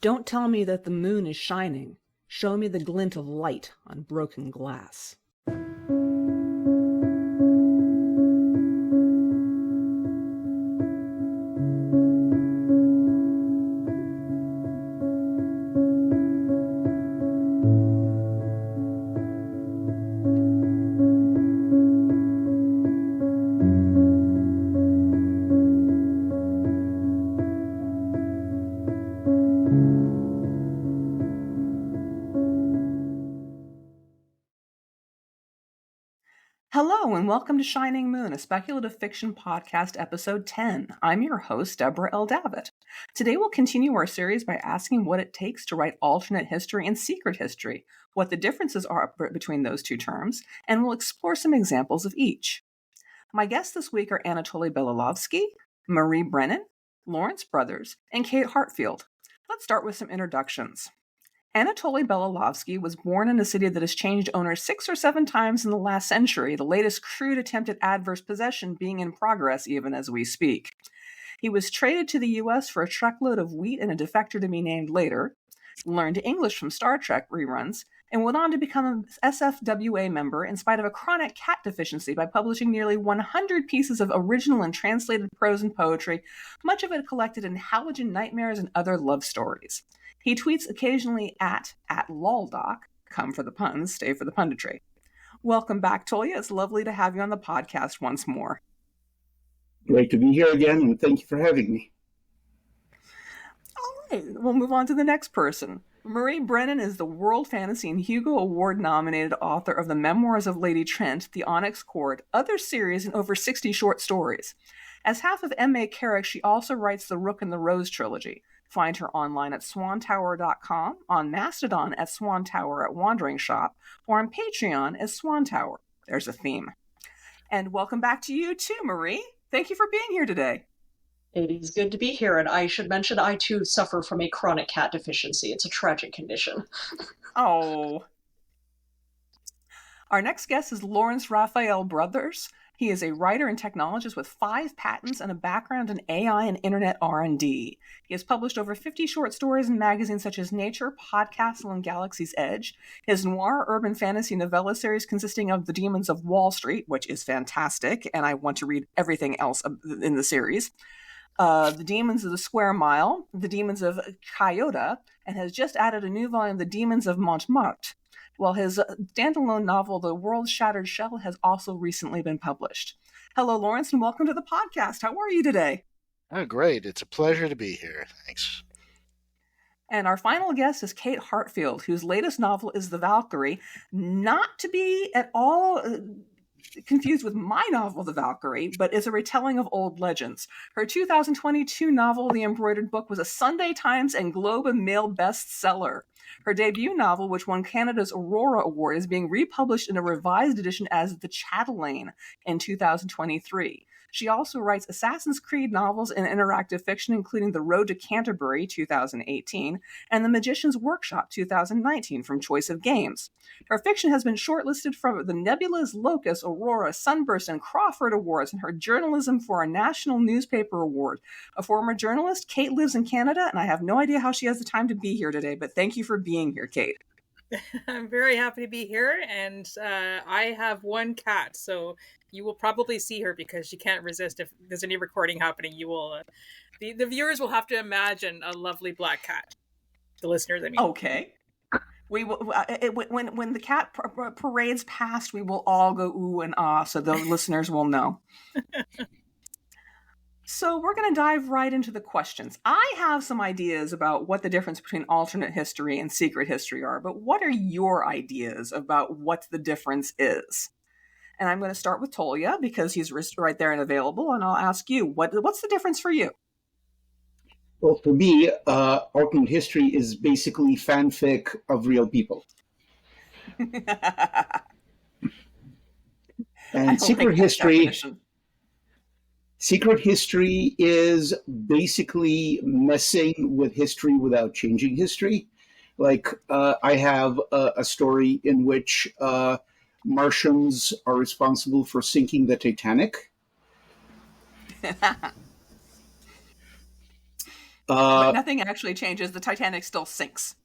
Don't tell me that the moon is shining. Show me the glint of light on broken glass. Hello and welcome to Shining Moon, a speculative fiction podcast, episode 10. I'm your host, Deborah L. Davitt. Today we'll continue our series by asking what it takes to write alternate history and secret history, what the differences are between those two terms, and we'll explore some examples of each. My guests this week are Anatoly Belilovsky, Marie Brennan, Laurence Brothers, and Kate Heartfield. Let's start with some introductions. Anatoly Belilovsky was born in a city that has changed owners 6 or 7 times in the last century, the latest crude attempt at adverse possession being in progress even as we speak. He was traded to the U.S. for a truckload of wheat and a defector to be named later, learned English from Star Trek reruns, and went on to become an SFWA member in spite of a chronic cat deficiency by publishing nearly 100 pieces of original and translated prose and poetry, much of it collected in Halogen Nightmares and Other Love Stories. He tweets occasionally at loldoc, come for the puns, stay for the punditry. Welcome back, Tolia. It's lovely to have you on the podcast once more. Great to be here again, and thank you for having me. All right, we'll move on to the next person. Marie Brennan is the World Fantasy and Hugo Award-nominated author of the Memoirs of Lady Trent, The Onyx Cord, other series, and over 60 short stories. As half of M.A. Carrick, she also writes the Rook and the Rose trilogy. Find her online at swantower.com, on Mastodon at Swantower at Wandering Shop, or on Patreon as Swantower. There's a theme. And welcome back to you too, Marie. Thank you for being here today. It is good to be here, and I should mention I too suffer from a chronic cat deficiency. It's a tragic condition. Oh. Our next guest is Laurence Raphael Brothers. He is a writer and technologist with 5 patents and a background in AI and internet R&D. He has published over 50 short stories in magazines such as Nature, Podcastle, and Galaxy's Edge. His noir urban fantasy novella series consisting of The Demons of Wall Street, which is fantastic, and I want to read everything else in the series. The Demons of the Square Mile, The Demons of Kyoto, and has just added a new volume, The Demons of Montmartre. While his standalone novel, The World's Shattered Shell, has also recently been published. Hello, Laurence, and welcome to the podcast. How are you today? Oh, great. It's a pleasure to be here. Thanks. And our final guest is Kate Heartfield, whose latest novel is The Valkyrie, not to be at all confused with my novel, The Valkyrie, but is a retelling of old legends. Her 2022 novel, The Embroidered Book, was a Sunday Times and Globe and Mail bestseller. Her debut novel, which won Canada's Aurora Award, is being republished in a revised edition as The Chatelaine in 2023. She also writes Assassin's Creed novels and interactive fiction, including The Road to Canterbury, 2018, and The Magician's Workshop, 2019, from Choice of Games. Her fiction has been shortlisted for the Nebulas, Locust, Aurora, Sunburst, and Crawford Awards, and her journalism for a National Newspaper Award. A former journalist, Kate lives in Canada, and I have no idea how she has the time to be here today, but thank you for being here, Kate. I'm very happy to be here, and I have one cat, so you will probably see her because she can't resist. If there's any recording happening, you will. The viewers will have to imagine a lovely black cat. The listeners, I mean. Okay. We will when the cat parades past, we will all go ooh and ah, so the listeners will know. So we're going to dive right into the questions. I have some ideas about what the difference between alternate history and secret history are, but what are your ideas about what the difference is? And I'm going to start with Tolia because he's right there and available, and I'll ask you, what's the difference for you? Well, for me, alternate history is basically fanfic of real people. And secret history is basically messing with history without changing history. Like I have a story in which Martians are responsible for sinking the Titanic. But nothing actually changes. The Titanic still sinks.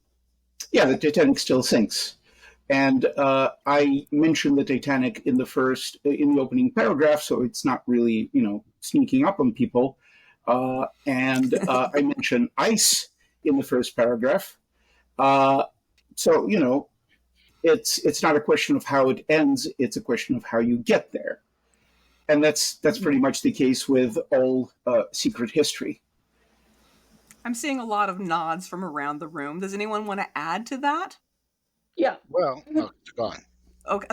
Yeah, the Titanic still sinks. And I mentioned the Titanic in the opening paragraph, so it's not really, sneaking up on people. And I mentioned ice in the first paragraph. So, it's not a question of how it ends; it's a question of how you get there. And that's pretty much the case with all secret history. I'm seeing a lot of nods from around the room. Does anyone want to add to that? Yeah. Well, go on. Okay,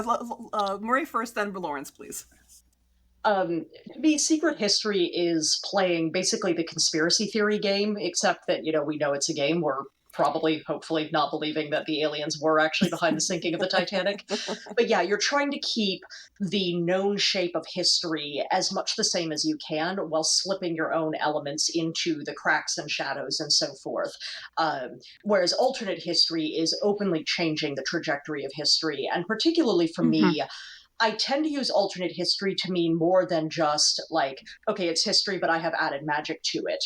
Marie first, then Laurence, please. To me, secret history is playing basically the conspiracy theory game, except that, we know it's a game. We're probably, hopefully, not believing that the aliens were actually behind the sinking of the Titanic. But yeah, you're trying to keep the known shape of history as much the same as you can while slipping your own elements into the cracks and shadows and so forth. Whereas alternate history is openly changing the trajectory of history. And particularly for me, I tend to use alternate history to mean more than just like, okay, it's history, but I have added magic to it.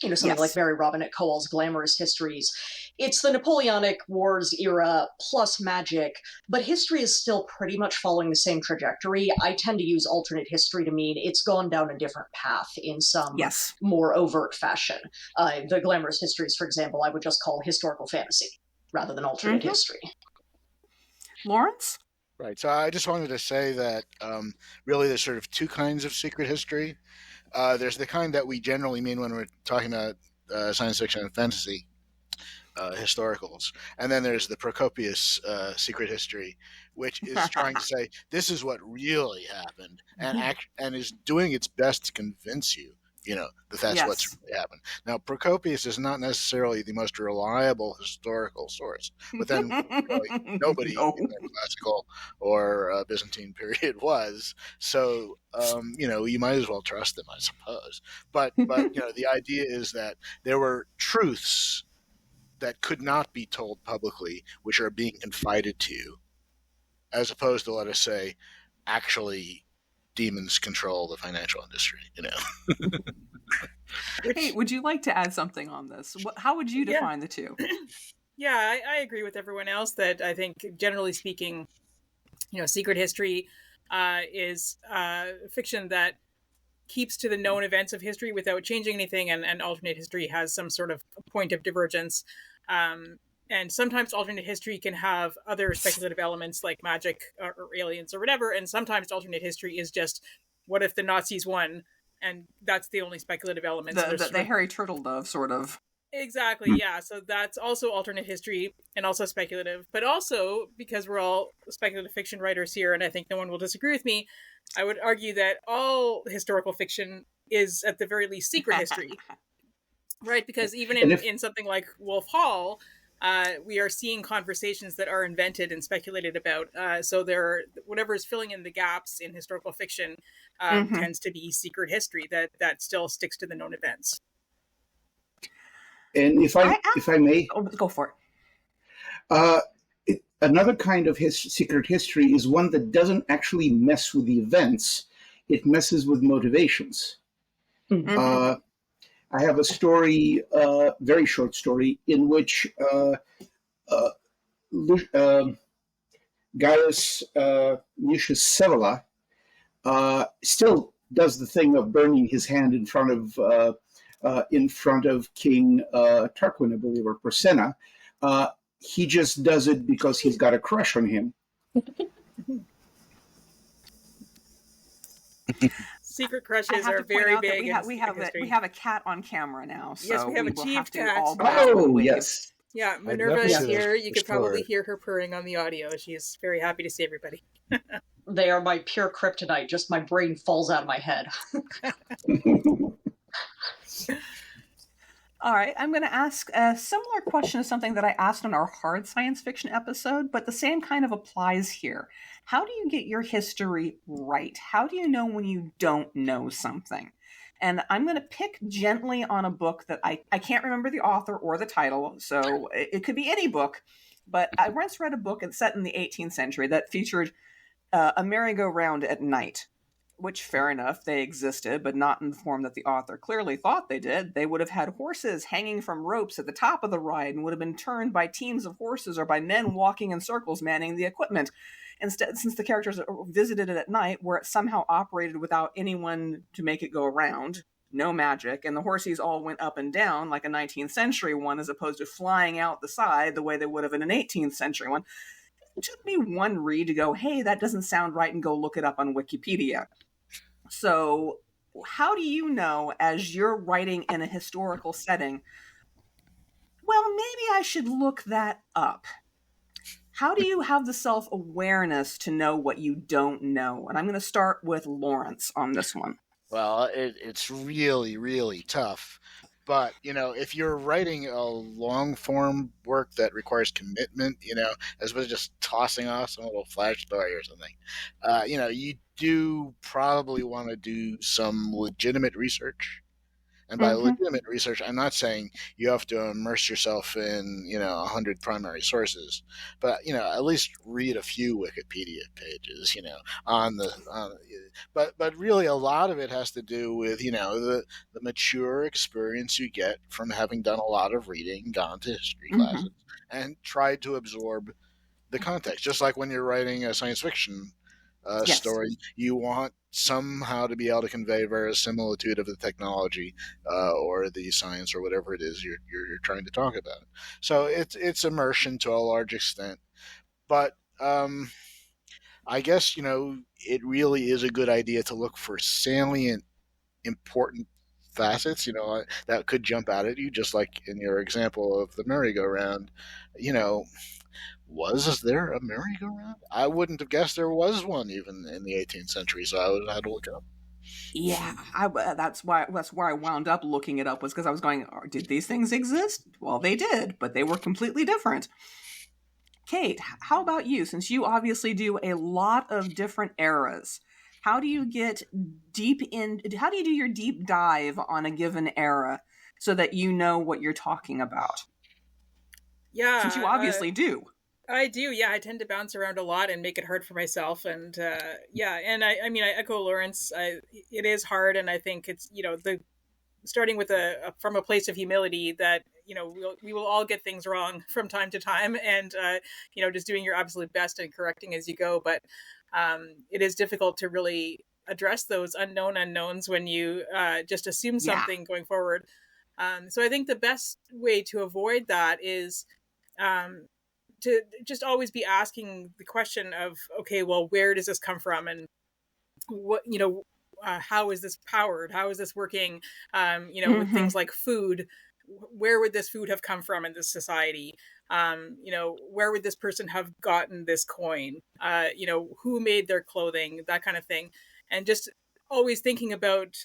Something like Mary Robinette Kowal's Glamorous Histories. It's the Napoleonic Wars era plus magic, but history is still pretty much following the same trajectory. I tend to use alternate history to mean it's gone down a different path in some more overt fashion. The Glamorous Histories, for example, I would just call historical fantasy rather than alternate history. Laurence? Right. So I just wanted to say that really there's sort of two kinds of secret history. There's the kind that we generally mean when we're talking about science fiction and fantasy historicals. And then there's the Procopius secret history, which is trying to say this is what really happened and is doing its best to convince you, that that's what's really happened. Now, Procopius is not necessarily the most reliable historical source, but then really nobody in the classical or Byzantine period was. So, you might as well trust them, I suppose. But the idea is that there were truths that could not be told publicly, which are being confided to you, as opposed to, let us say, actually demons control the financial industry, Hey, would you like to add something on this? How would you define the two? Yeah, I agree with everyone else that I think, generally speaking, secret history is fiction that keeps to the known events of history without changing anything, and alternate history has some sort of point of divergence. And sometimes alternate history can have other speculative elements like magic or aliens or whatever. And sometimes alternate history is just, what if the Nazis won? And that's the only speculative element. The Harry Turtledove sort of. Exactly, yeah. So that's also alternate history and also speculative. But also, because we're all speculative fiction writers here, and I think no one will disagree with me, I would argue that all historical fiction is, at the very least, secret history. Right? Because even in something like Wolf Hall, we are seeing conversations that are invented and speculated about. So whatever is filling in the gaps in historical fiction tends to be secret history that still sticks to the known events. And if I may, go for it. Another kind of secret history is one that doesn't actually mess with the events; it messes with motivations. I have a story, very short story, in which Gaius Lucius Scaevola still does the thing of burning his hand in front of King Tarquin, I believe, or Porsenna. He just does it because he's got a crush on him. Secret crushes are very big. We have a cat on camera now. So yes, we have a chief cat. Oh, yes. Yeah, Minerva is here. You could probably hear her purring on the audio. She's very happy to see everybody. They are my pure kryptonite. Just my brain falls out of my head. All right, I'm going to ask a similar question to something that I asked on our hard science fiction episode, but the same kind of applies here. How do you get your history right? How do you know when you don't know something? And I'm going to pick gently on a book that I can't remember the author or the title, so it could be any book, but I once read a book set in the 18th century that featured a merry-go-round at night, which fair enough, they existed, but not in the form that the author clearly thought they did. They would have had horses hanging from ropes at the top of the ride and would have been turned by teams of horses or by men walking in circles manning the equipment. Instead, since the characters visited it at night, where it somehow operated without anyone to make it go around, no magic, and the horses all went up and down like a 19th century one as opposed to flying out the side the way they would have in an 18th century one. It took me one read to go, hey, that doesn't sound right, and go look it up on Wikipedia. So how do you know, as you're writing in a historical setting, well, maybe I should look that up? How do you have the self-awareness to know what you don't know? And I'm going to start with Laurence on this one. Well, it's really, really tough. But, if you're writing a long-form work that requires commitment, as opposed to just tossing off some little flash story or something, you do probably want to do some legitimate research. And by legitimate research, I'm not saying you have to immerse yourself in, 100 primary sources, but, at least read a few Wikipedia pages, but really a lot of it has to do with, the mature experience you get from having done a lot of reading, gone to history classes, and tried to absorb the context. Just like when you're writing a science fiction story, you want somehow to be able to convey verisimilitude of the technology or the science or whatever it is you're trying to talk about. So it's immersion to a large extent, but I guess it really is a good idea to look for salient, important facets that could jump out at you, just like in your example of the merry-go-round. Was there a merry-go-round? I wouldn't have guessed there was one even in the 18th century, so I would have had to look it up. Yeah, that's where I wound up looking it up, was because I was going, did these things exist? Well, they did, but they were completely different. Kate, how about you? Since you obviously do a lot of different eras, how do you do your deep dive on a given era so that you know what you're talking about? Yeah. Since you obviously do. I do, yeah. I tend to bounce around a lot and make it hard for myself, and and I echo Laurence. It is hard, and I think it's starting with from a place of humility that we will all get things wrong from time to time, and just doing your absolute best and correcting as you go. But it is difficult to really address those unknown unknowns when you just assume something going forward. So I think the best way to avoid that is to just always be asking the question of, okay, well, where does this come from? And what, how is this powered? How is this working? With things like food, where would this food have come from in this society? Where would this person have gotten this coin? Who made their clothing, that kind of thing. And just always thinking about,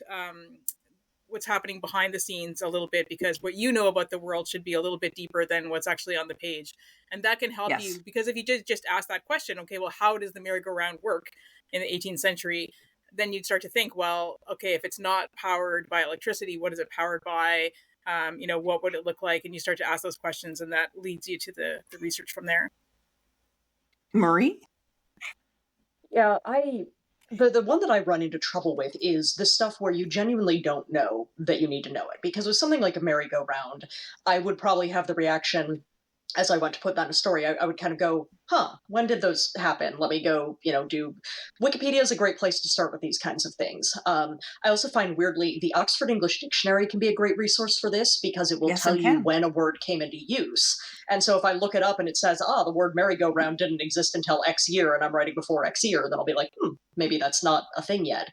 what's happening behind the scenes a little bit, because what you know about the world should be a little bit deeper than what's actually on the page. And that can help you, because if you just ask that question, okay, well, how does the merry-go-round work in the 18th century? Then you'd start to think, well, okay, if it's not powered by electricity, what is it powered by? What would it look like? And you start to ask those questions, and that leads you to the research from there. Marie? Yeah, The one that I run into trouble with is the stuff where you genuinely don't know that you need to know it. Because with something like a merry-go-round, I would probably have the reaction, as I went to put that in a story, I would kind of go, when did those happen? Let me go, do... Wikipedia is a great place to start with these kinds of things. I also find, weirdly, the Oxford English Dictionary can be a great resource for this, because it will tell you when a word came into use. And so if I look it up and it says, the word merry-go-round didn't exist until X year, and I'm writing before X year, then I'll be like, maybe that's not a thing yet.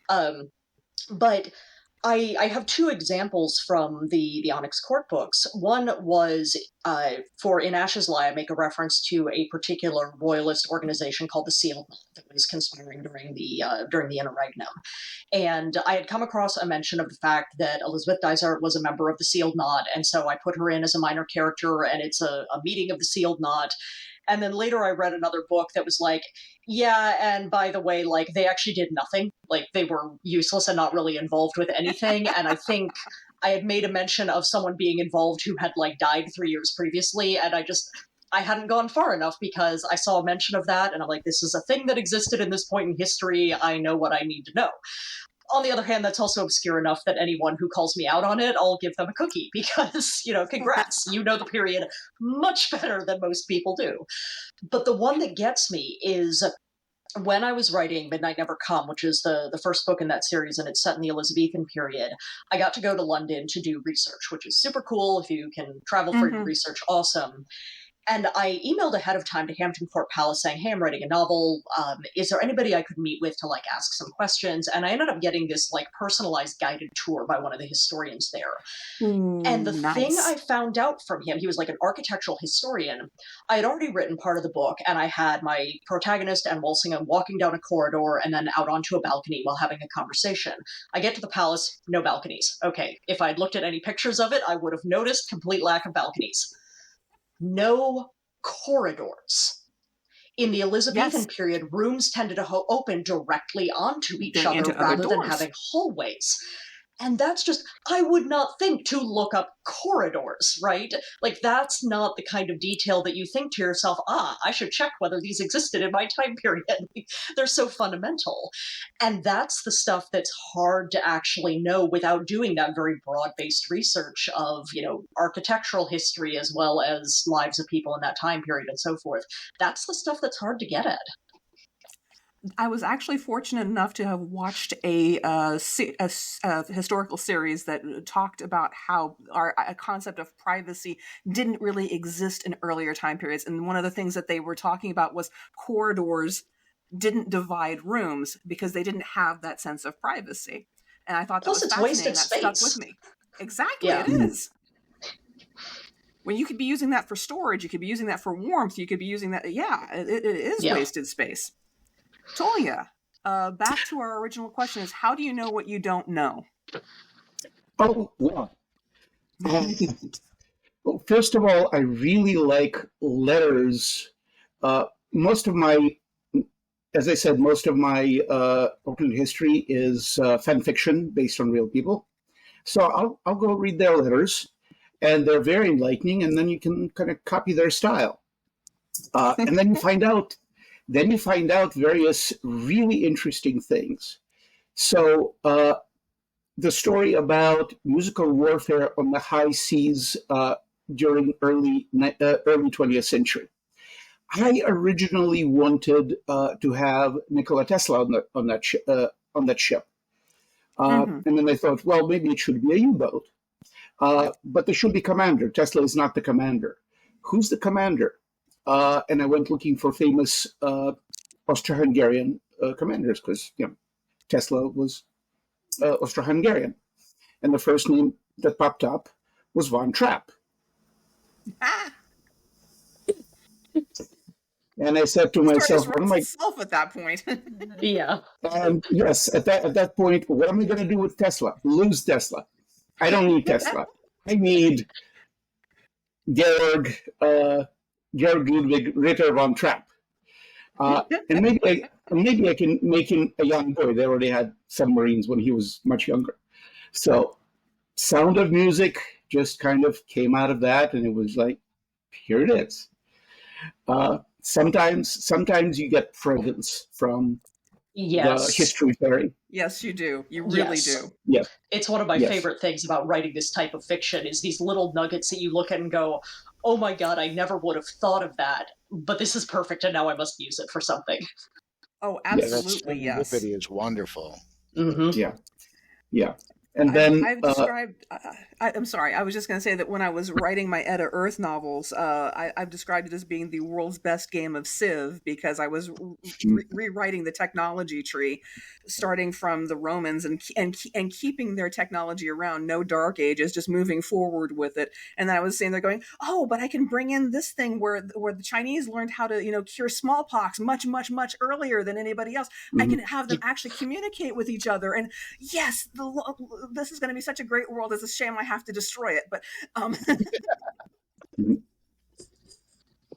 But I have two examples from the Onyx Court books. One was for In Ashes Lie, I make a reference to a particular royalist organization called the Sealed Knot that was conspiring during the interregnum. And I had come across a mention of the fact that Elizabeth Dysart was a member of the Sealed Knot, and so I put her in as a minor character, and it's a meeting of the Sealed Knot. And then later I read another book that was like, yeah, and by the way, they actually did nothing. They were useless and not really involved with anything. And I think I had made a mention of someone being involved who had, died 3 years previously, and I hadn't gone far enough because I saw a mention of that, and I'm like, this is a thing that existed in this point in history. I know what I need to know. On the other hand, that's also obscure enough that anyone who calls me out on it, I'll give them a cookie because, congrats, you know the period much better than most people do. But the one that gets me is when I was writing Midnight Never Come, which is the first book in that series, and it's set in the Elizabethan period, I got to go to London to do research, which is super cool. If you can travel for your research, awesome. And I emailed ahead of time to Hampton Court Palace saying, hey, I'm writing a novel. Is there anybody I could meet with to ask some questions? And I ended up getting this personalized guided tour by one of the historians there. And the thing I found out from him, he was an architectural historian. I had already written part of the book, and I had my protagonist and Walsingham walking down a corridor and then out onto a balcony while having a conversation. I get to the palace, no balconies. Okay, if I'd looked at any pictures of it, I would have noticed complete lack of balconies. No corridors. In the Elizabethan period, rooms tended to open directly onto each other rather than having hallways. And that's just, I would not think to look up corridors, right? That's not the kind of detail that you think to yourself, I should check whether these existed in my time period. They're so fundamental. And that's the stuff that's hard to actually know without doing that very broad-based research of, architectural history as well as lives of people in that time period and so forth. That's the stuff that's hard to get at. I was actually fortunate enough to have watched a historical series that talked about how a concept of privacy didn't really exist in earlier time periods. And one of the things that they were talking about was corridors didn't divide rooms because they didn't have that sense of privacy. And I thought that was fascinating. That stuck with me. Exactly, it is. When you could be using that for storage, you could be using that for warmth, you could be using that. It is wasted space. Tolia, back to our original question is, how do you know what you don't know? Oh, well. Well, first of all, I really like letters. Most of my alternate history is fan fiction based on real people. So I'll go read their letters, and they're very enlightening, and then you can kind of copy their style. And then you find out various really interesting things. So the story about musical warfare on the high seas during early 20th century. I originally wanted to have Nikola Tesla on that ship. And then I thought, well, maybe it should be a U-boat. But there should be commander. Tesla is not the commander. Who's the commander? And I went looking for famous Austro-Hungarian commanders because Tesla was Austro-Hungarian, and the first name that popped up was von Trapp. And I said to myself, "What am I?" Self at that point. Yeah. Yes, at that point, what am I going to do with Tesla? Lose Tesla? I don't need Tesla. I need Georg Ludwig Ritter von Trapp. And maybe I can make him a young boy. They already had submarines when he was much younger. So Sound of Music just kind of came out of that, and it was like, here it is. Sometimes you get presents from the history fairy. Yes, you do. You really do. Yes. It's one of my favorite things about writing this type of fiction is these little nuggets that you look at and go, oh my God, I never would have thought of that, but this is perfect and now I must use it for something. Oh, absolutely, yes. The video is wonderful. Mm-hmm. Yeah. And then I've described. I'm sorry. I was just going to say that when I was writing my Edda Earth novels, I've described it as being the world's best game of Civ because I was rewriting the technology tree, starting from the Romans and keeping their technology around, no Dark Ages, just moving forward with it. And then I was saying, they're going, oh, but I can bring in this thing where the Chinese learned how to cure smallpox much earlier than anybody else. I can have them actually communicate with each other, and yes, this is going to be such a great world. It's a shame I have to destroy it, but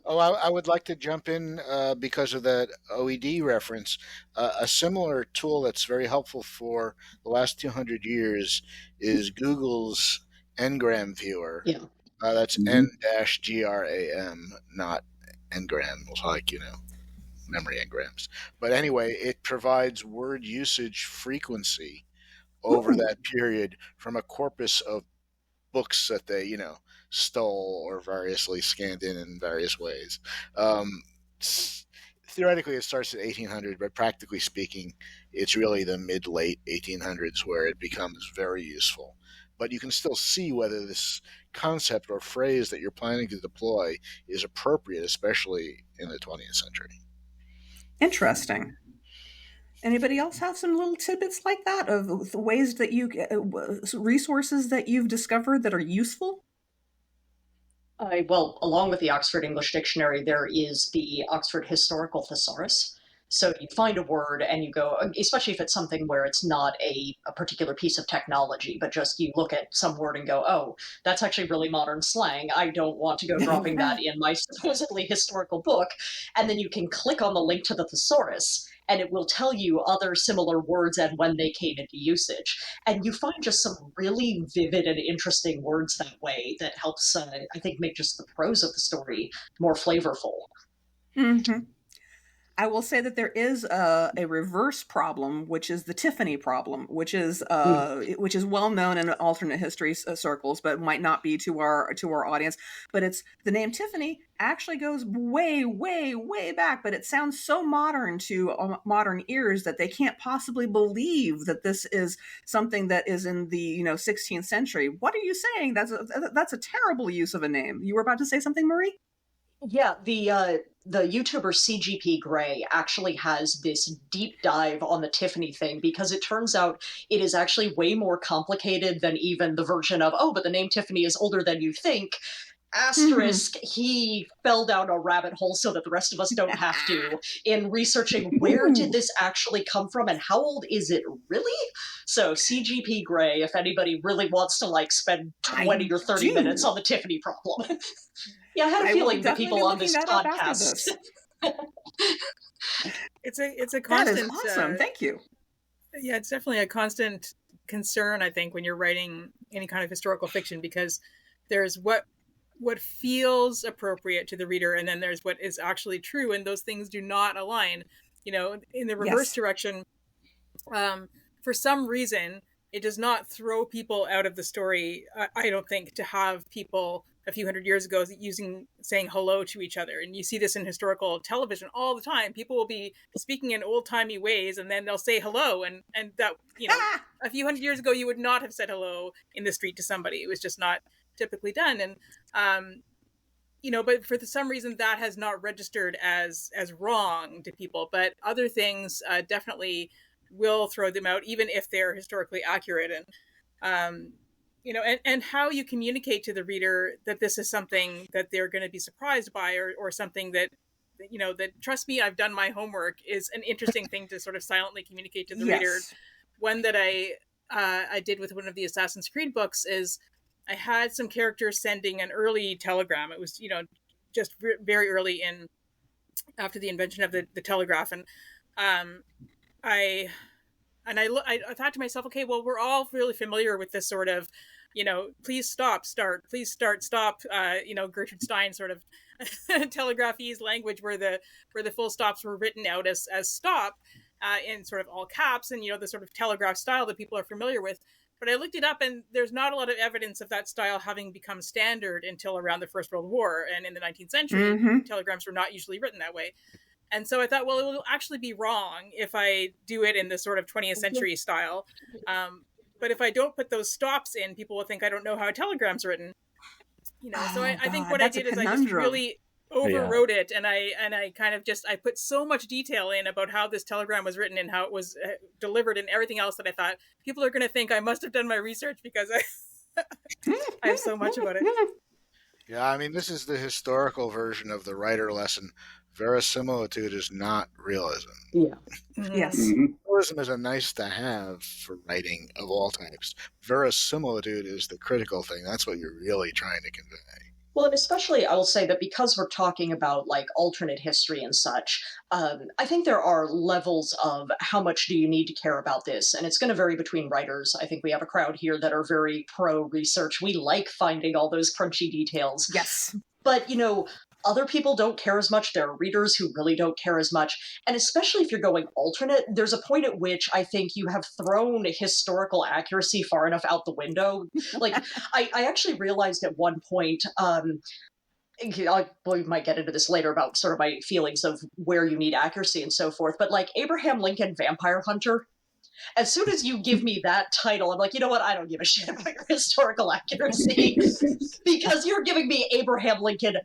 I would like to jump in because of that OED reference. A similar tool that's very helpful for the last 200 years is Google's Ngram viewer. Yeah. That's N-GRAM, not engrams, like, memory engrams. But anyway, it provides word usage frequency over Ooh. that period from a corpus of books that they, stole or variously scanned in various ways. Theoretically, it starts at 1800, but practically speaking, it's really the mid-late 1800s where it becomes very useful. But you can still see whether this concept or phrase that you're planning to deploy is appropriate, especially in the 20th century. Interesting. Anybody else have some little tidbits like that of ways that resources that you've discovered that are useful? Well, along with the Oxford English Dictionary, there is the Oxford Historical Thesaurus. So you find a word and you go, especially if it's something where it's not a particular piece of technology, but just you look at some word and go, oh, that's actually really modern slang. I don't want to go dropping that in my supposedly historical book. And then you can click on the link to the thesaurus, and it will tell you other similar words and when they came into usage. And you find just some really vivid and interesting words that way that helps, I think, make just the prose of the story more flavorful. Mm-hmm. I will say that there is a reverse problem, which is the Tiffany problem, which is well known in alternate history circles, but might not be to our audience. But it's the name Tiffany actually goes way, way, way back, but it sounds so modern to modern ears that they can't possibly believe that this is something that is in the 16th century. What are you saying? That's a terrible use of a name. You were about to say something, Marie? Yeah, the YouTuber CGP Grey actually has this deep dive on the Tiffany thing because it turns out it is actually way more complicated than even the version of, oh, but the name Tiffany is older than you think. Asterisk, he fell down a rabbit hole so that the rest of us don't have to in researching where did this actually come from and how old is it really? So CGP Grey, if anybody really wants to spend 20 or 30 minutes on the Tiffany problem. Yeah, I had a feeling the people on this podcast. It's a constant. That is awesome. Thank you. Yeah, it's definitely a constant concern, I think, when you're writing any kind of historical fiction, because there's what feels appropriate to the reader, and then there's what is actually true, and those things do not align. In the reverse direction, for some reason, it does not throw people out of the story. I don't think, to have people a few hundred years ago saying hello to each other. And you see this in historical television all the time. People will be speaking in old-timey ways, and then they'll say hello. And that, a few hundred years ago, you would not have said hello in the street to somebody. It was just not typically done. And, but for some reason that has not registered as wrong to people. But other things definitely will throw them out, even if they're historically accurate. And, and how you communicate to the reader that this is something that they're going to be surprised by, or something that, that, trust me, I've done my homework, is an interesting thing to sort of silently communicate to the reader. One that I did with one of the Assassin's Creed books is I had some characters sending an early telegram. It was, just very early after the invention of the telegraph. And I thought to myself, okay, well, we're all really familiar with this sort of, please stop, start, please start, stop, Gertrude Stein sort of telegraphese language where the full stops were written out as stop in sort of all caps, and, the sort of telegraph style that people are familiar with. But I looked it up, and there's not a lot of evidence of that style having become standard until around the First World War. And in the 19th century, telegrams were not usually written that way. And so I thought, well, it will actually be wrong if I do it in the sort of 20th century style. But if I don't put those stops in, people will think I don't know how a telegram's written. So I think what I did is I just really overwrote it, and I kind of I put so much detail in about how this telegram was written and how it was delivered and everything else that I thought people are going to think I must have done my research, because I have so much about it. Yeah, I mean, this is the historical version of the writer lesson. Verisimilitude is not realism. Yeah. Yes. Realism is a nice to have for writing of all types. Verisimilitude is the critical thing. That's what you're really trying to convey. Well, and especially I will say that because we're talking about alternate history and such, I think there are levels of how much do you need to care about this, and it's going to vary between writers. I think we have a crowd here that are very pro research. We like finding all those crunchy details. Yes. But, other people don't care as much. There are readers who really don't care as much. And especially if you're going alternate, there's a point at which I think you have thrown historical accuracy far enough out the window. Like, I actually realized at one point, we might get into this later about sort of my feelings of where you need accuracy and so forth, but like Abraham Lincoln Vampire Hunter, as soon as you give me that title, I'm like, you know what? I don't give a shit about your historical accuracy because you're giving me Abraham Lincoln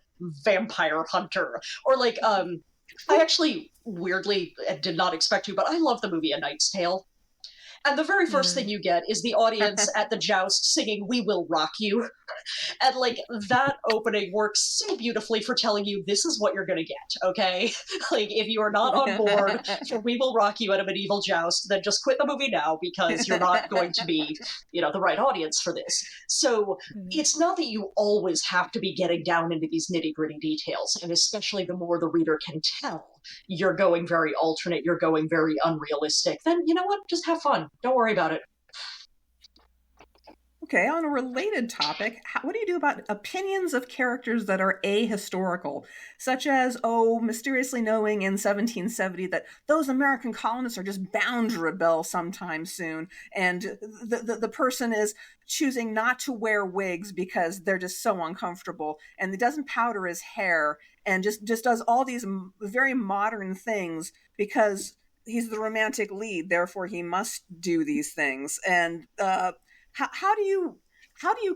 Vampire Hunter. Or like, I actually weirdly did not expect to, but I love the movie A Knight's Tale. And the very first thing you get is the audience at the joust singing "We Will Rock You." And like that opening works so beautifully for telling you this is what you're going to get, okay? Like if you are not on board for "We Will Rock You" at a medieval joust, then just quit the movie now because you're not going to be, the right audience for this. So it's not that you always have to be getting down into these nitty-gritty details, and especially the more the reader can tell you're going very alternate, you're going very unrealistic, then you know what? Just have fun. Don't worry about it. Okay, on a related topic, what do you do about opinions of characters that are ahistorical, such as, mysteriously knowing in 1770 that those American colonists are just bound to rebel sometime soon, and the person is choosing not to wear wigs because they're just so uncomfortable, and he doesn't powder his hair, and just does all these very modern things because he's the romantic lead, therefore he must do these things, and how do you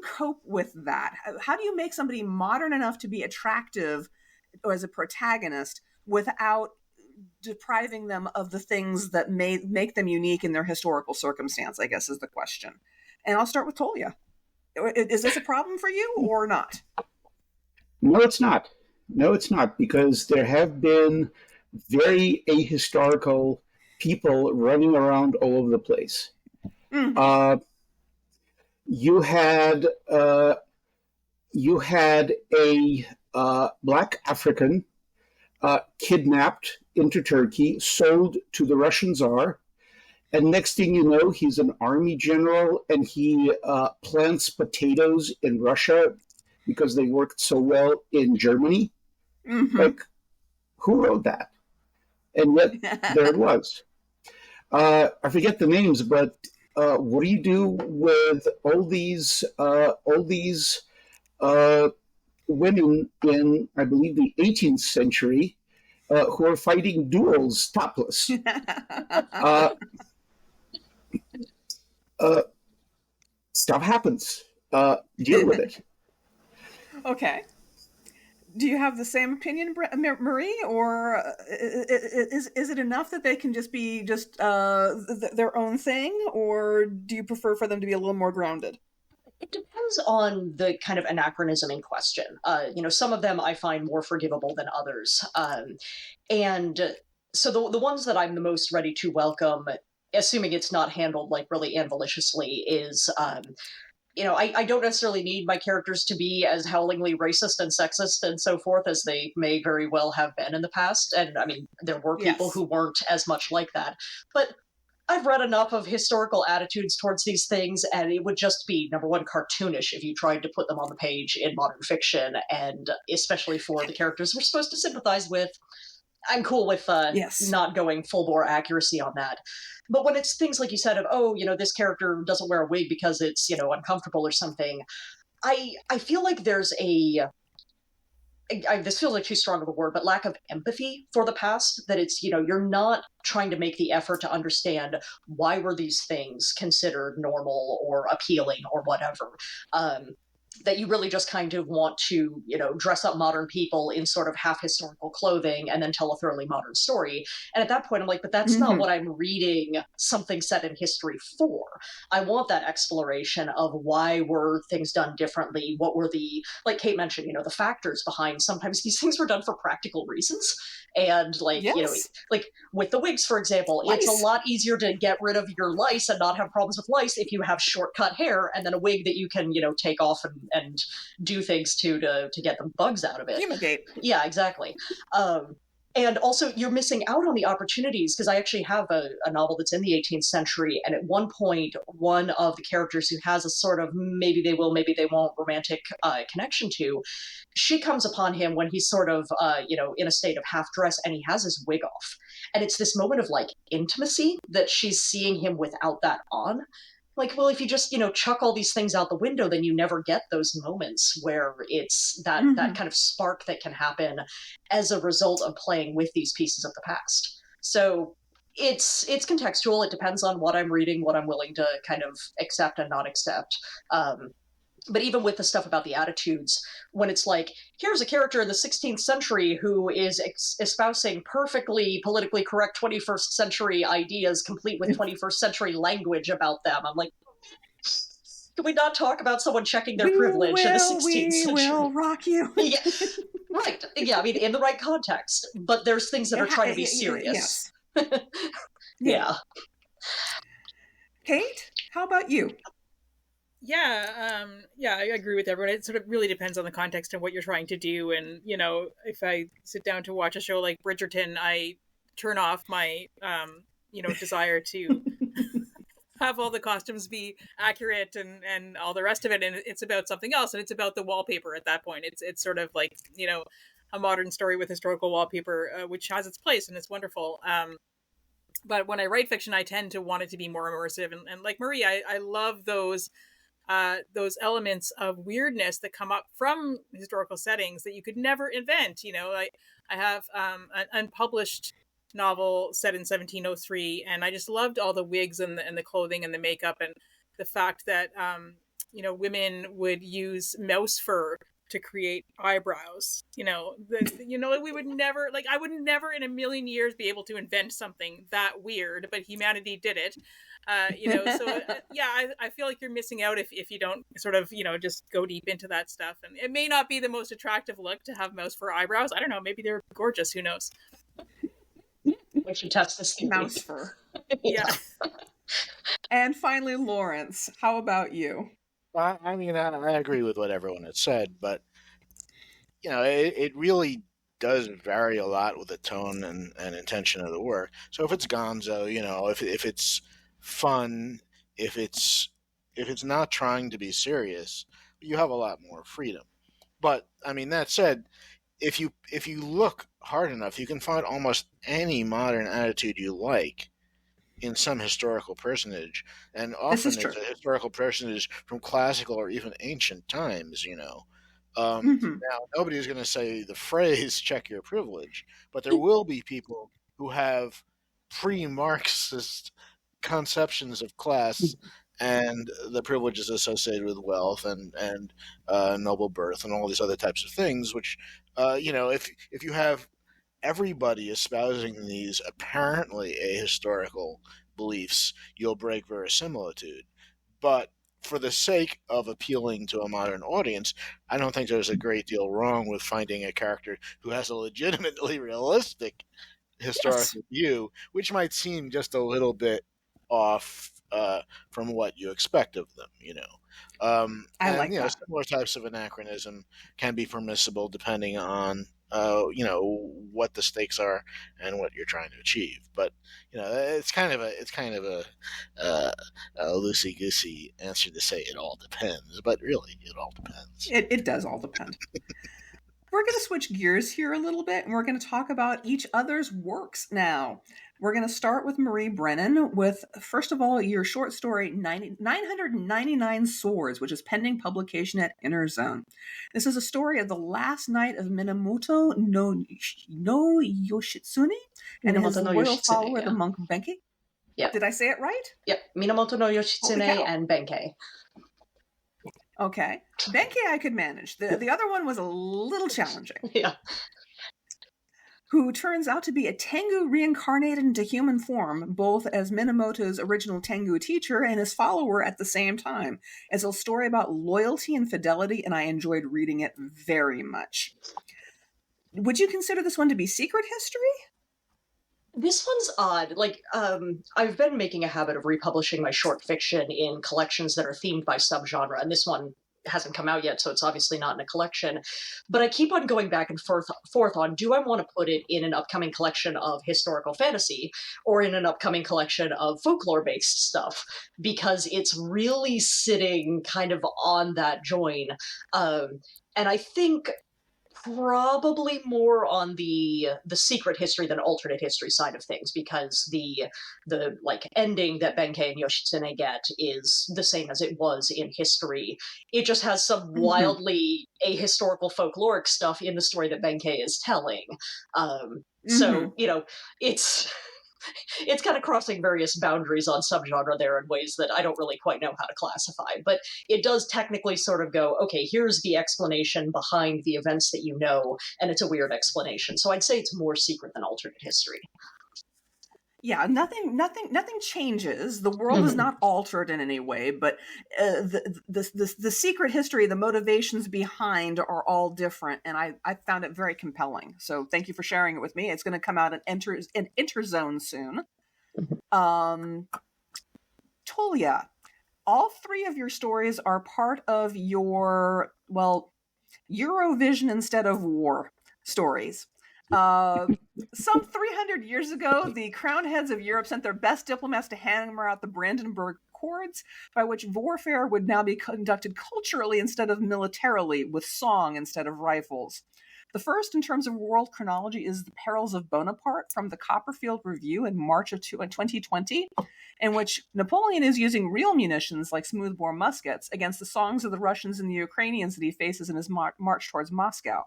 cope with that? How do you make somebody modern enough to be attractive as a protagonist without depriving them of the things that make them unique in their historical circumstance, I guess is the question. And I'll start with Tolia. Is this a problem for you or not? No, it's not. No, it's not, because there have been very ahistorical people running around all over the place. Mm-hmm. You had a Black African kidnapped into Turkey, sold to the Russian Tsar, and next thing you know, he's an army general, and he plants potatoes in Russia because they worked so well in Germany. Mm-hmm. Like, who wrote that? And yet, there it was. I forget the names, but what do you do with all these women in, I believe, the 18th century who are fighting duels topless? Stuff happens. Deal with it. Okay. Do you have the same opinion, Marie, or is it enough that they can just be their own thing, or do you prefer for them to be a little more grounded? It depends on the kind of anachronism in question. Some of them I find more forgivable than others. And so the ones that I'm the most ready to welcome, assuming it's not handled like really invidiously, is... I don't necessarily need my characters to be as howlingly racist and sexist and so forth as they may very well have been in the past. And I mean, there were people who weren't as much like that. But I've read enough of historical attitudes towards these things, and it would just be, number one, cartoonish if you tried to put them on the page in modern fiction, and especially for the characters we're supposed to sympathize with. I'm cool with not going full-bore accuracy on that. But when it's things like you said of, this character doesn't wear a wig because it's, uncomfortable or something, I feel like there's this feels like too strong of a word, but lack of empathy for the past, that it's, you're not trying to make the effort to understand why were these things considered normal or appealing or whatever. That you really just kind of want to, dress up modern people in sort of half historical clothing and then tell a thoroughly modern story. And at that point, I'm like, but that's not what I'm reading something set in history for. I want that exploration of why were things done differently? What were like Kate mentioned, the factors behind sometimes these things were done for practical reasons. And like with the wigs, for example, it's a lot easier to get rid of your lice and not have problems with lice if you have short-cut hair and then a wig that you can, take off and do things to get the bugs out of it. Fumigate. Yeah, exactly. And also, you're missing out on the opportunities, because I actually have a novel that's in the 18th century, and at one point, one of the characters who has a sort of maybe they will, maybe they won't romantic connection to, she comes upon him when he's sort of, in a state of half dress, and he has his wig off. And it's this moment of like intimacy that she's seeing him without that on. Like, well, if you just, chuck all these things out the window, then you never get those moments where it's that kind of spark that can happen as a result of playing with these pieces of the past. So it's contextual. It depends on what I'm reading, what I'm willing to kind of accept and not accept. But even with the stuff about the attitudes, when it's like, here's a character in the 16th century who is espousing perfectly politically correct 21st century ideas, complete with 21st century language about them. I'm like, can we not talk about someone checking their privilege in the 16th century? We will rock you. Yeah, right. Yeah, I mean, in the right context. But there's things that are trying to be serious. Yes. Yeah. Kate, how about you? Yeah, I agree with everyone. It sort of really depends on the context and what you're trying to do. And, if I sit down to watch a show like Bridgerton, I turn off my, desire to have all the costumes be accurate and all the rest of it. And it's about something else. And it's about the wallpaper at that point. It's sort of like, a modern story with historical wallpaper, which has its place and it's wonderful. But when I write fiction, I tend to want it to be more immersive. And like Marie, I love those elements of weirdness that come up from historical settings that you could never invent. I have an unpublished novel set in 1703, and I just loved all the wigs and the clothing and the makeup, and the fact that women would use mouse fur to create eyebrows. We would never, I would never in a million years be able to invent something that weird, but humanity did it. I feel like you're missing out if you don't sort of, just go deep into that stuff. And it may not be the most attractive look to have mouse fur eyebrows. I don't know. Maybe they're gorgeous. Who knows? We should test this theory. Mouse fur. Yeah. And finally, Laurence, how about you? I mean, I agree with what everyone has said, but it really does vary a lot with the tone and intention of the work. So if it's gonzo, if it's fun, if it's not trying to be serious, you have a lot more freedom. But I mean, that said, if you look hard enough, you can find almost any modern attitude you like in some historical personage, and often it's a historical personage from classical or even ancient times. Now, nobody's going to say the phrase "check your privilege," but there will be people who have pre-Marxist conceptions of class and the privileges associated with wealth and noble birth and all these other types of things, which, if you have everybody espousing these apparently ahistorical beliefs, you'll break verisimilitude. But for the sake of appealing to a modern audience, I don't think there's a great deal wrong with finding a character who has a legitimately realistic historical view, which might seem just a little bit off from what you expect of them. I like that. Similar types of anachronism can be permissible depending on what the stakes are and what you're trying to achieve. But it's kind of a loosey goosey answer to say it all depends. But really, it all depends. It does all depend. We're going to switch gears here a little bit, and we're going to talk about each other's works now. We're going to start with Marie Brennan with, first of all, your short story, 999 Swords, which is pending publication at Interzone. This is a story of the last night of Minamoto no Yoshitsune and his loyal follower, the monk Benkei. Yeah. Did I say it right? Yep. Minamoto no Yoshitsune and Benkei. Okay. Benkei I could manage. The other one was a little challenging. Yeah. Who turns out to be a Tengu reincarnated into human form, both as Minamoto's original Tengu teacher and his follower at the same time. It's a story about loyalty and fidelity, and I enjoyed reading it very much. Would you consider this one to be secret history? This one's odd. I've been making a habit of republishing my short fiction in collections that are themed by subgenre, and this one hasn't come out yet, so it's obviously not in a collection. But I keep on going back and forth on, do I want to put it in an upcoming collection of historical fantasy or in an upcoming collection of folklore-based stuff? Because it's really sitting kind of on that join. And I think probably more on the secret history than alternate history side of things, because the like ending that Benkei and Yoshitsune get is the same as it was in history. It just has some wildly ahistorical folkloric stuff in the story that Benkei is telling. So, you know, it's kind of crossing various boundaries on subgenre there in ways that I don't really quite know how to classify. But it does technically sort of go, okay, here's the explanation behind the events that you know, and it's a weird explanation. So I'd say it's more secret than alternate history. Yeah, nothing changes. The world is not altered in any way, but the secret history, the motivations behind are all different, and I found it very compelling. So thank you for sharing it with me. It's going to come out in Interzone soon. Tolia, all three of your stories are part of your, well, Eurovision instead of war stories. Some 300 years ago, the crowned heads of Europe sent their best diplomats to hammer out the Brandenburg Accords, by which warfare would now be conducted culturally instead of militarily, with song instead of rifles. The first in terms of world chronology is The Perils of Bonaparte from the Copperfield Review in March of 2020, in which Napoleon is using real munitions like smoothbore muskets against the songs of the Russians and the Ukrainians that he faces in his march towards Moscow,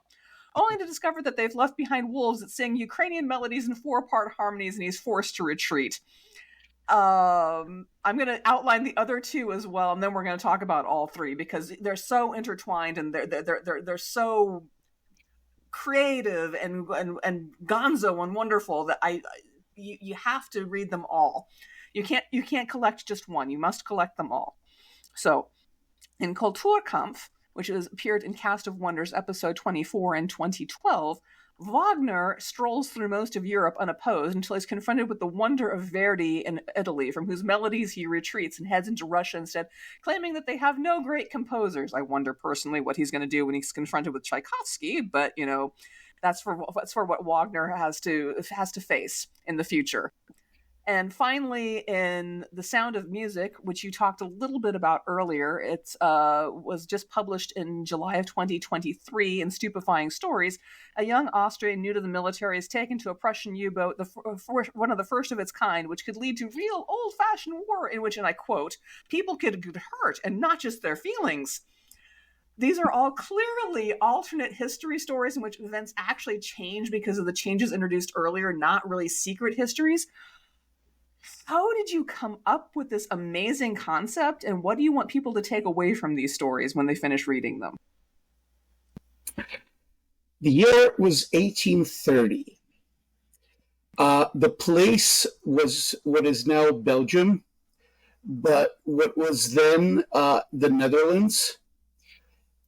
only to discover that they've left behind wolves that sing Ukrainian melodies in 4-part harmonies, and he's forced to retreat. I'm going to outline the other two as well, and then we're going to talk about all three, because they're so intertwined and they're so creative and gonzo and wonderful that you have to read them all. You can't collect just one. You must collect them all. So, in Kulturkampf, which has appeared in Cast of Wonders episode 24 in 2012, Wagner strolls through most of Europe unopposed until he's confronted with the wonder of Verdi in Italy, from whose melodies he retreats and heads into Russia instead, claiming that they have no great composers. I wonder personally what he's going to do when he's confronted with Tchaikovsky, but you know, that's for what Wagner has to face in the future. And finally, in The Sound of Music, which you talked a little bit about earlier, it was just published in July of 2023 in Stupefying Stories. A young Austrian new to the military is taken to a Prussian U-boat, one of the first of its kind, which could lead to real old-fashioned war in which, and I quote, people could get hurt and not just their feelings. These are all clearly alternate history stories in which events actually change because of the changes introduced earlier, not really secret histories. How did you come up with this amazing concept, and what do you want people to take away from these stories when they finish reading them? The year was 1830. The place was what is now Belgium, but what was then the Netherlands,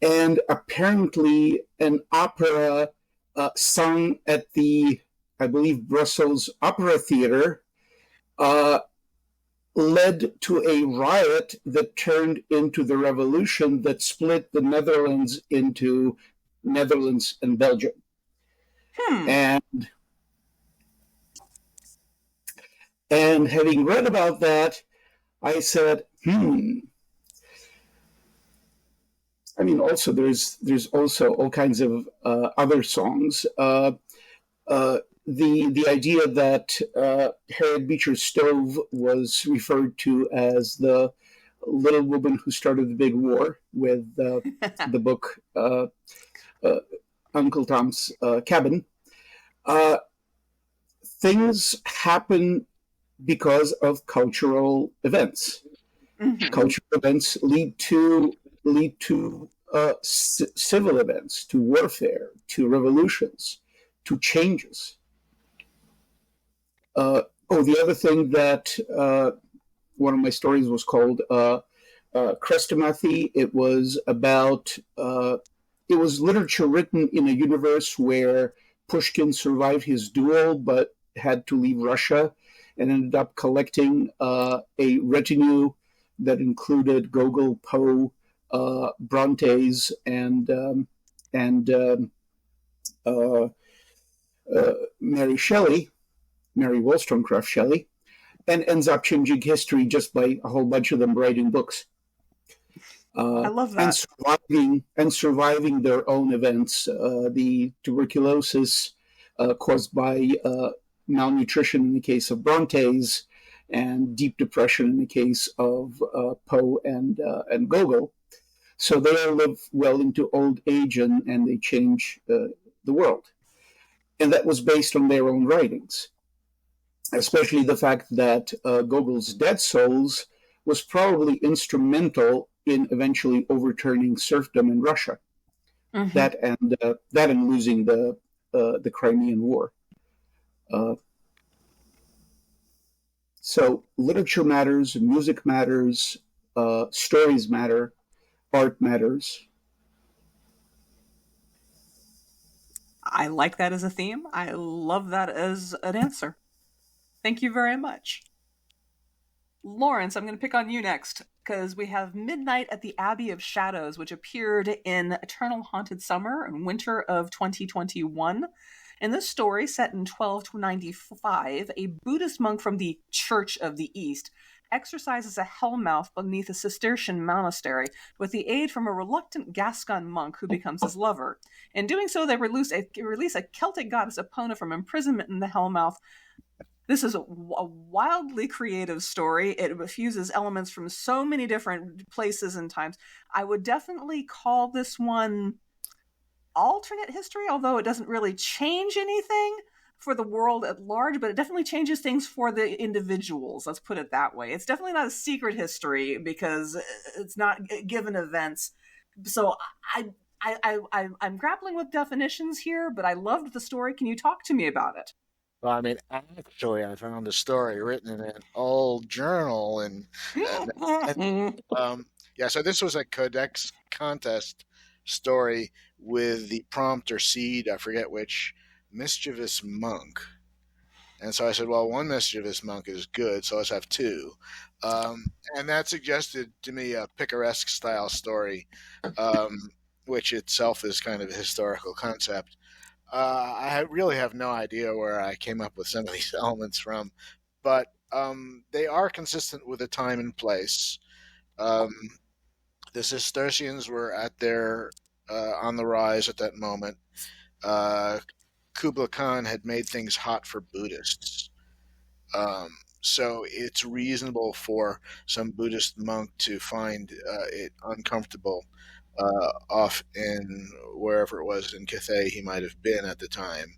and apparently an opera sung at the, I believe, Brussels Opera Theatre led to a riot that turned into the revolution that split the Netherlands into Netherlands and Belgium. And having read about that, I said, I mean, also there's also all kinds of other songs. The idea that Harriet Beecher Stowe was referred to as the little woman who started the big war with the book Uncle Tom's Cabin. Things happen because of cultural events. Cultural events lead to civil events, to warfare, to revolutions, to changes. The other thing that one of my stories was called Chrestomathy. It was about, it was literature written in a universe where Pushkin survived his duel but had to leave Russia and ended up collecting a retinue that included Gogol, Poe, Brontes and uh, Mary Shelley, Mary Wollstonecraft Shelley, and ends up changing history just by a whole bunch of them writing books. I love that. And surviving their own events. The tuberculosis caused by malnutrition in the case of Brontes, and deep depression in the case of Poe and Gogol. So they all live well into old age, and they change the world. And that was based on their own writings, especially the fact that Gogol's Dead Souls was probably instrumental in eventually overturning serfdom in Russia. Mhm. That and losing the Crimean War. So literature matters, music matters, stories matter, art matters. I like that as a theme. I love that as an answer. Thank you very much. Laurence, I'm going to pick on you next, because we have Midnight at the Abbey of Shadows, which appeared in Eternal Haunted Summer and Winter of 2021. In this story, set in 1295, a Buddhist monk from the Church of the East exercises a hellmouth beneath a Cistercian monastery with the aid from a reluctant Gascon monk who becomes his lover. In doing so, they release a Celtic goddess Epona from imprisonment in the hellmouth. This is a wildly creative story. It fuses elements from so many different places and times. I would definitely call this one alternate history, although it doesn't really change anything for the world at large, but it definitely changes things for the individuals. Let's put it that way. It's definitely not a secret history because it's not given events. So I'm grappling with definitions here, but I loved the story. Can you talk to me about it? Well, I mean, actually, I found a story written in an old journal, and yeah. So this was a Codex contest story with the prompt or seed, I forget which, mischievous monk. And so I said, well, one mischievous monk is good, so let's have two. And that suggested to me a picaresque style story, which itself is kind of a historical concept. I really have no idea where I came up with some of these elements from, but they are consistent with the time and place. The Cistercians were at their on the rise at that moment. Kublai Khan had made things hot for Buddhists. So it's reasonable for some Buddhist monk to find it uncomfortable off in wherever it was in Cathay he might have been at the time.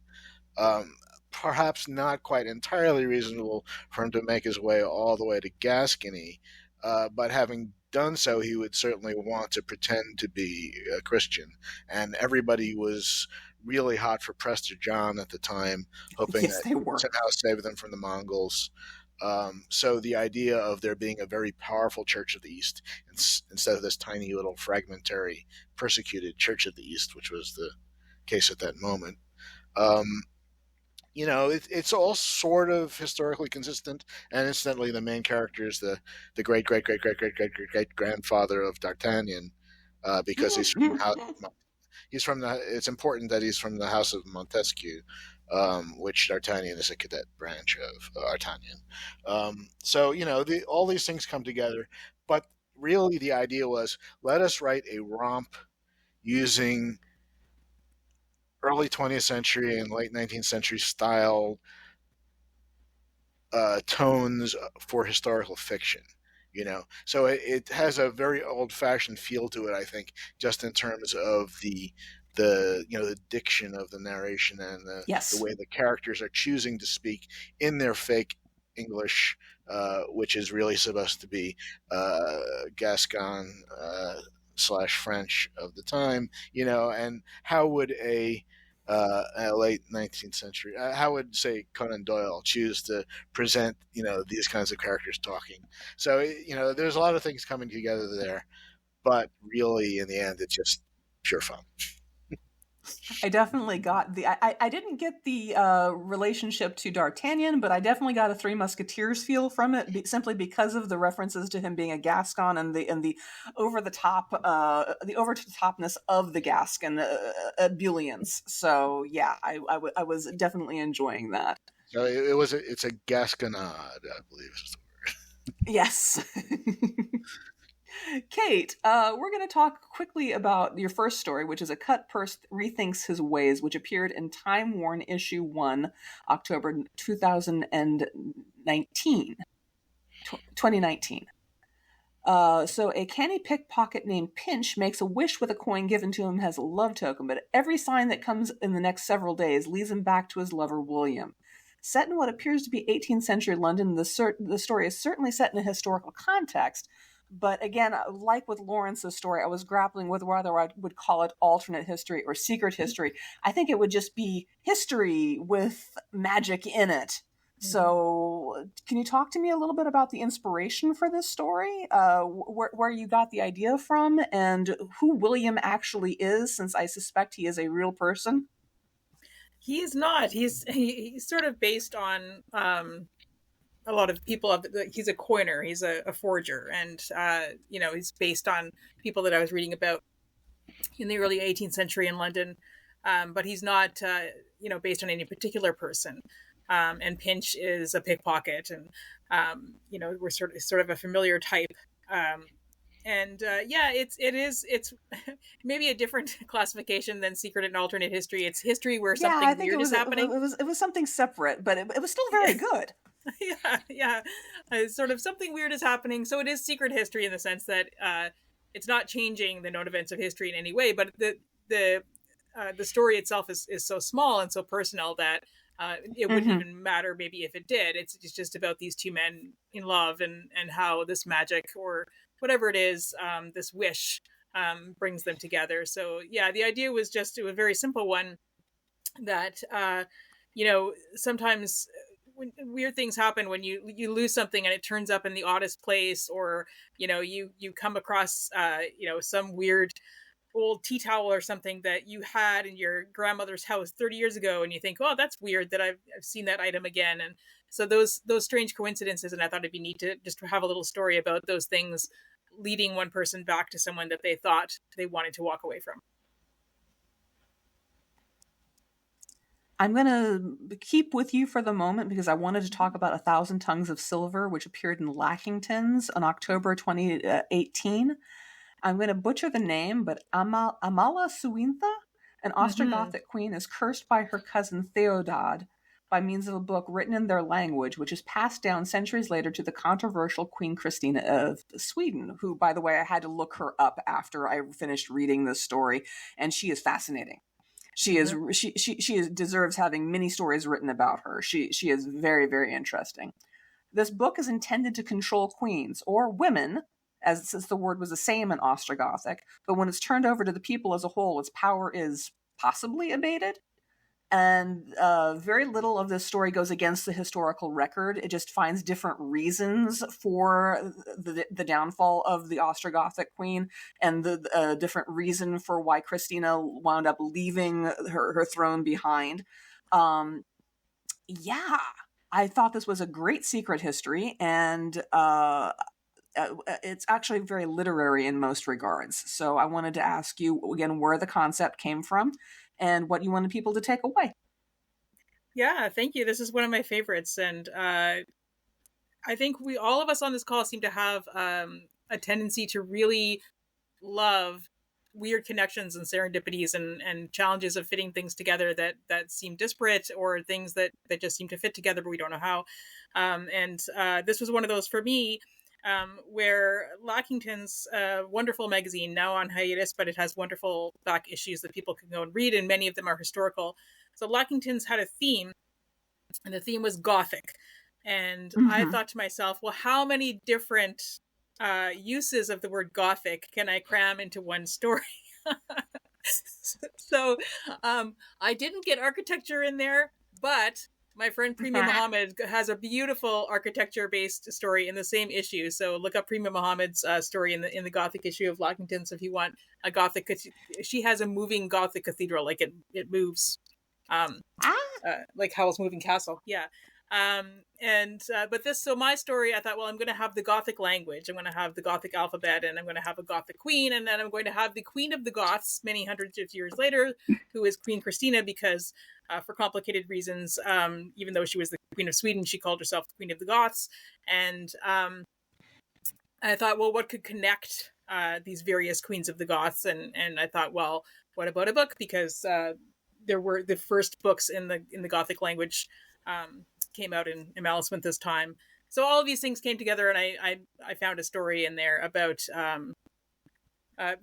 Perhaps not quite entirely reasonable for him to make his way all the way to Gascony, but having done so, he would certainly want to pretend to be a Christian. And everybody was really hot for Prester John at the time, hoping Yes, that they he would were. somehow save them from the Mongols. So the idea of there being a very powerful Church of the East instead of this tiny little fragmentary persecuted Church of the East, which was the case at that moment, it's all sort of historically consistent. And incidentally, the main character is the great great great great great great great great grandfather of D'Artagnan, because he's from it's important that he's from the House of Montesquieu, which D'Artagnan is a cadet branch of D'Artagnan. So all these things come together, but really the idea was, let us write a romp using early 20th century and late 19th century style tones for historical fiction. So it has a very old-fashioned feel to it, I think, just in terms of the diction of the narration and Yes. the way the characters are choosing to speak in their fake English, which is really supposed to be Gascon / French of the time. And how would a late 19th century, how would, say, Conan Doyle choose to present these kinds of characters talking? So there's a lot of things coming together there, but really in the end it's just pure fun. I definitely got the. I didn't get the relationship to D'Artagnan, but I definitely got a Three Musketeers feel from it, simply because of the references to him being a Gascon and the over the over the topness of the Gascon ebullience. So yeah, I was definitely enjoying that. So it's a Gasconade, I believe is the word. Yes. Kate, we're going to talk quickly about your first story, which is A Cut Purse Rethinks His Ways, which appeared in Timeworn issue 1, October 2019. 2019. So a canny pickpocket named Pinch makes a wish with a coin given to him as a love token, but every sign that comes in the next several days leads him back to his lover, William. Set in what appears to be 18th century London, the story is certainly set in a historical context. But again, like with Lawrence's story, I was grappling with whether I would call it alternate history or secret history. I think it would just be history with magic in it. So can you talk to me a little bit about the inspiration for this story, where you got the idea from, and who William actually is, since I suspect he is a real person? He is not. He's sort of based on a lot of people. He's a coiner. He's a forger, and he's based on people that I was reading about in the early 18th century in London. But he's not, based on any particular person. And Pinch is a pickpocket, and we're sort of a familiar type. It's maybe a different classification than secret and alternate history. It's history where something weird is happening. It was something separate, but it was still very good. Yeah. Sort of something weird is happening. So it is secret history in the sense that it's not changing the known events of history in any way, but the story itself is so small and so personal that it wouldn't even matter maybe if it did. It's just about these two men in love and how this magic or whatever it is, this wish brings them together. So yeah, the idea was just a very simple one that, sometimes when weird things happen when you lose something and it turns up in the oddest place, or, you come across, some weird old tea towel or something that you had in your grandmother's house 30 years ago, and you think, oh, that's weird that I've seen that item again. And so those strange coincidences, and I thought it'd be neat to just have a little story about those things leading one person back to someone that they thought they wanted to walk away from. I'm going to keep with you for the moment because I wanted to talk about 1,000 Tongues of Silver, which appeared in Lackington's in October 2018. I'm going to butcher the name, but Amala Suintha, an Ostrogothic queen, is cursed by her cousin Theodad by means of a book written in their language, which is passed down centuries later to the controversial Queen Christina of Sweden, who, by the way, I had to look her up after I finished reading this story, and she is fascinating. She is she deserves having many stories written about her. She is very, very interesting. This book is intended to control queens or women, since the word was the same in Ostrogothic, but when it's turned over to the people as a whole, its power is possibly abated. And very little of this story goes against the historical record. It just finds different reasons for the downfall of the Ostrogothic queen, and the different reason for why Christina wound up leaving her throne behind. I thought this was a great secret history, and it's actually very literary in most regards. So I wanted to ask you again where the concept came from and what you wanted people to take away. Yeah, thank you. This is one of my favorites. And I think all of us on this call seem to have a tendency to really love weird connections and serendipities and challenges of fitting things together that seem disparate, or things that just seem to fit together, but we don't know how. This was one of those for me. Where Lackington's wonderful magazine, now on hiatus, but it has wonderful back issues that people can go and read, and many of them are historical. So Lackington's had a theme, and the theme was Gothic. And I thought to myself, well, how many different uses of the word Gothic can I cram into one story? So I didn't get architecture in there, but My friend Premia Muhammad has a beautiful architecture-based story in the same issue. So look up Premia Muhammad's story in the Gothic issue of Lockingtons if you want a Gothic. She has a moving Gothic cathedral, like it moves, like Howl's Moving Castle. Yeah. So my story, I thought, well, I'm going to have the Gothic language. I'm going to have the Gothic alphabet, and I'm going to have a Gothic queen, and then I'm going to have the queen of the Goths many hundreds of years later, who is Queen Christina, because for complicated reasons, even though she was the Queen of Sweden, she called herself the Queen of the Goths. And I thought, well, what could connect these various queens of the Goths? And I thought, well, what about a book? Because there were the first books in the Gothic language came out in Amalysmith this time. So all of these things came together, and I found a story in there about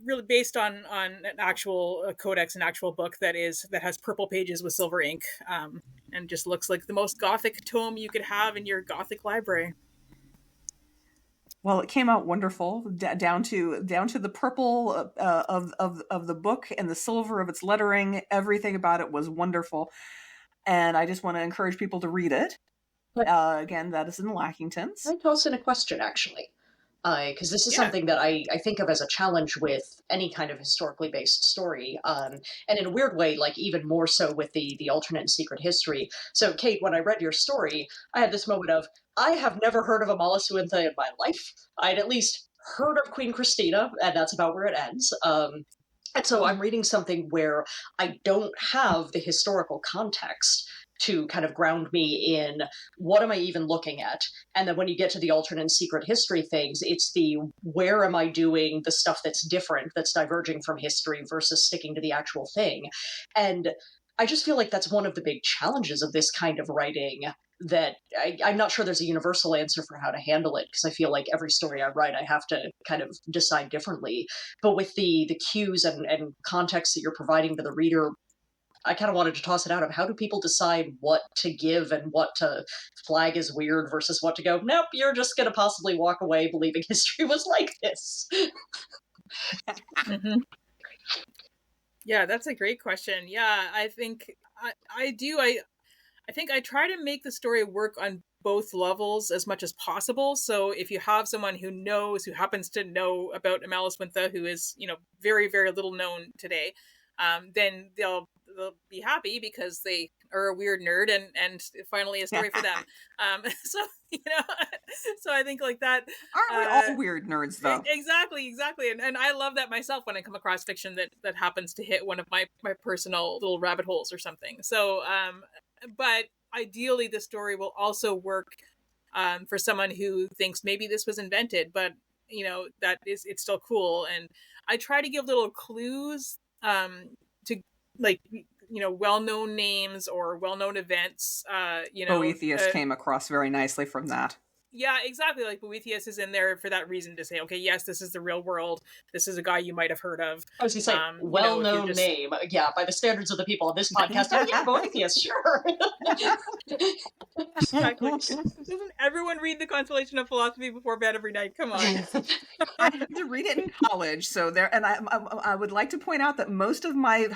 really based on an actual codex, an actual book that has purple pages with silver ink, and just looks like the most Gothic tome you could have in your Gothic library. Well, it came out wonderful, down to the purple of the book and the silver of its lettering. Everything about it was wonderful, and I just want to encourage people to read it. Again, that is in Lackingtons. I'd toss in a question, actually, because this is something that I think of as a challenge with any kind of historically based story, and in a weird way, like even more so with the alternate and secret history. So, Kate, when I read your story, I had this moment of, I have never heard of Amalasuintha in my life. I'd at least heard of Queen Christina, and that's about where it ends. And so I'm reading something where I don't have the historical context to kind of ground me in what am I even looking at. And then when you get to the alternate and secret history things, it's the where am I doing the stuff that's different, that's diverging from history versus sticking to the actual thing. And I just feel like that's one of the big challenges of this kind of writing, that I'm not sure there's a universal answer for how to handle it, because I feel like every story I write, I have to kind of decide differently. But with the cues and context that you're providing to the reader, I kind of wanted to toss it out of how do people decide what to give and what to flag as weird versus what to go, nope, you're just going to possibly walk away believing history was like this. Mm-hmm. Yeah, that's a great question. Yeah, I think I do. I think I try to make the story work on both levels as much as possible. So if you have someone who happens to know about Amalasuintha, who is, very, very little known today, then they'll be happy because they are a weird nerd and finally a story for them. So I think like that. Aren't we all weird nerds though? Exactly. And I love that myself when I come across fiction that happens to hit one of my personal little rabbit holes or something. So, but ideally the story will also work for someone who thinks maybe this was invented, but it's still cool. And I try to give little clues to like well-known names or well-known events. Boethius came across very nicely from that. Yeah, exactly. Like Boethius is in there for that reason, to say, okay, yes, this is the real world. This is a guy you might have heard of. I was going to say, well-known name. Yeah, by the standards of the people on this podcast. Oh, yeah, Boethius, sure. Exactly. Doesn't everyone read the Consolation of Philosophy before bed every night? Come on. I had to read it in college, so there. And I would like to point out that most of my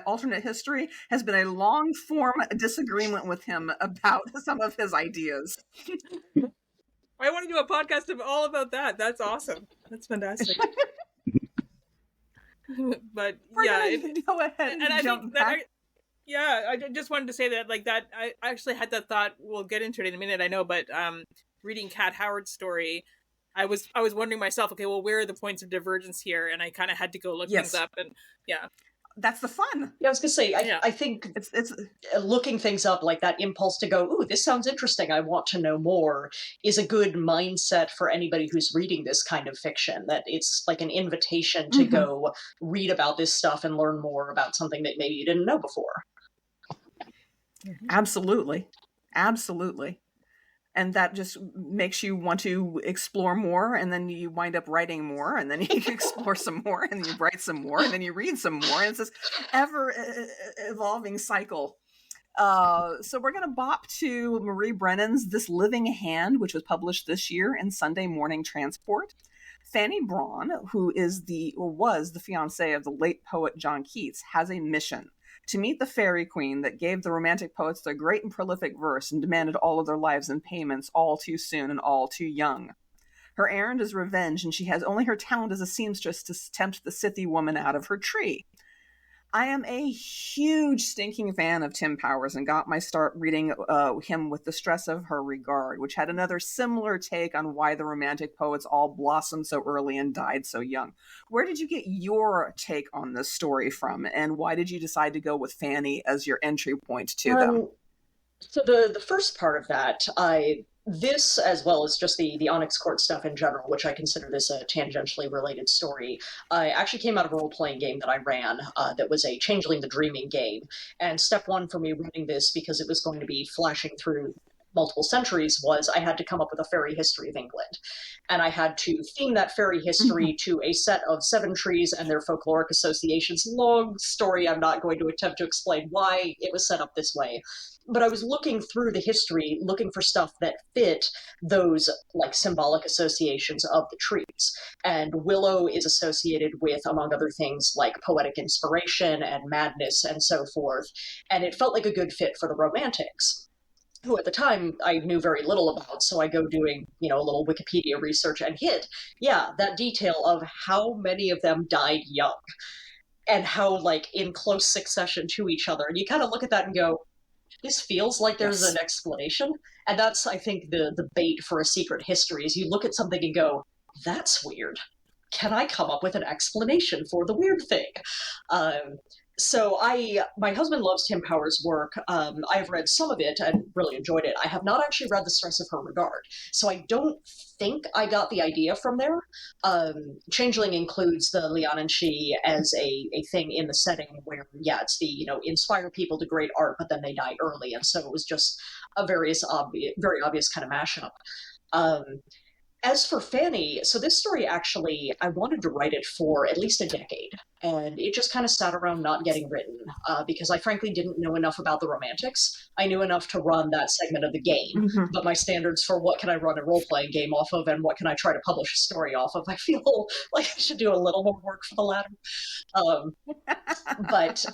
alternate history has been a long-form disagreement with him about some of his ideas. I want to do a podcast all about that. That's awesome. That's fantastic. But go ahead and jump back. I just wanted to say that, like, that I actually had that thought. We'll get into it in a minute, I know, but reading Kat Howard's story, I was wondering myself, okay, well, where are the points of divergence here? And I kind of had to go look things up, and that's the fun. Yeah, I was gonna say, I think it's looking things up, like that impulse to go, ooh, this sounds interesting, I want to know more, is a good mindset for anybody who's reading this kind of fiction, that it's like an invitation to go read about this stuff and learn more about something that maybe you didn't know before. Absolutely. And that just makes you want to explore more, and then you wind up writing more, and then you explore some more, and you write some more, and then you read some more, and it's this ever-evolving cycle. So we're going to bop to Marie Brennan's This Living Hand, which was published this year in Sunday Morning Transport. Fanny Braun, who was the fiancée of the late poet John Keats, has a mission to meet the fairy queen that gave the Romantic poets their great and prolific verse and demanded all of their lives in payments all too soon and all too young. Her errand is revenge, and she has only her talent as a seamstress to tempt the Scythy woman out of her tree. I am a huge stinking fan of Tim Powers and got my start reading him with The Stress of Her Regard, which had another similar take on why the Romantic poets all blossomed so early and died so young. Where did you get your take on this story from, and why did you decide to go with Fanny as your entry point to them? So the first part of that, this, as well as just the Onyx Court stuff in general, which I consider this a tangentially related story, actually came out of a role-playing game that I ran that was a Changeling the Dreaming game. And step one for me running this, because it was going to be flashing through multiple centuries, was I had to come up with a fairy history of England. And I had to theme that fairy history to a set of 7 trees and their folkloric associations. Long story, I'm not going to attempt to explain why it was set up this way. But I was looking through the history, looking for stuff that fit those like symbolic associations of the trees. And willow is associated with, among other things, like poetic inspiration and madness and so forth. And it felt like a good fit for the Romantics, who at the time I knew very little about. So I go doing, a little Wikipedia research and hit, that detail of how many of them died young and how like in close succession to each other. And you kind of look at that and go, this feels like there's an explanation. And that's, I think, the bait for a secret history, is you look at something and go, that's weird. Can I come up with an explanation for the weird thing? So my husband loves Tim Powers' work. I've read some of it and really enjoyed it. I have not actually read The Stress of Her Regard, so I don't think I got the idea from there. Changeling includes the Lian and She as a thing in the setting where, it's the, inspire people to great art, but then they die early. And so it was just a very obvious kind of mashup. As for Fanny, so this story actually, I wanted to write it for at least a decade, and it just kind of sat around not getting written because I frankly didn't know enough about the Romantics. I knew enough to run that segment of the game, but my standards for what can I run a role-playing game off of and what can I try to publish a story off of, I feel like I should do a little more work for the latter. But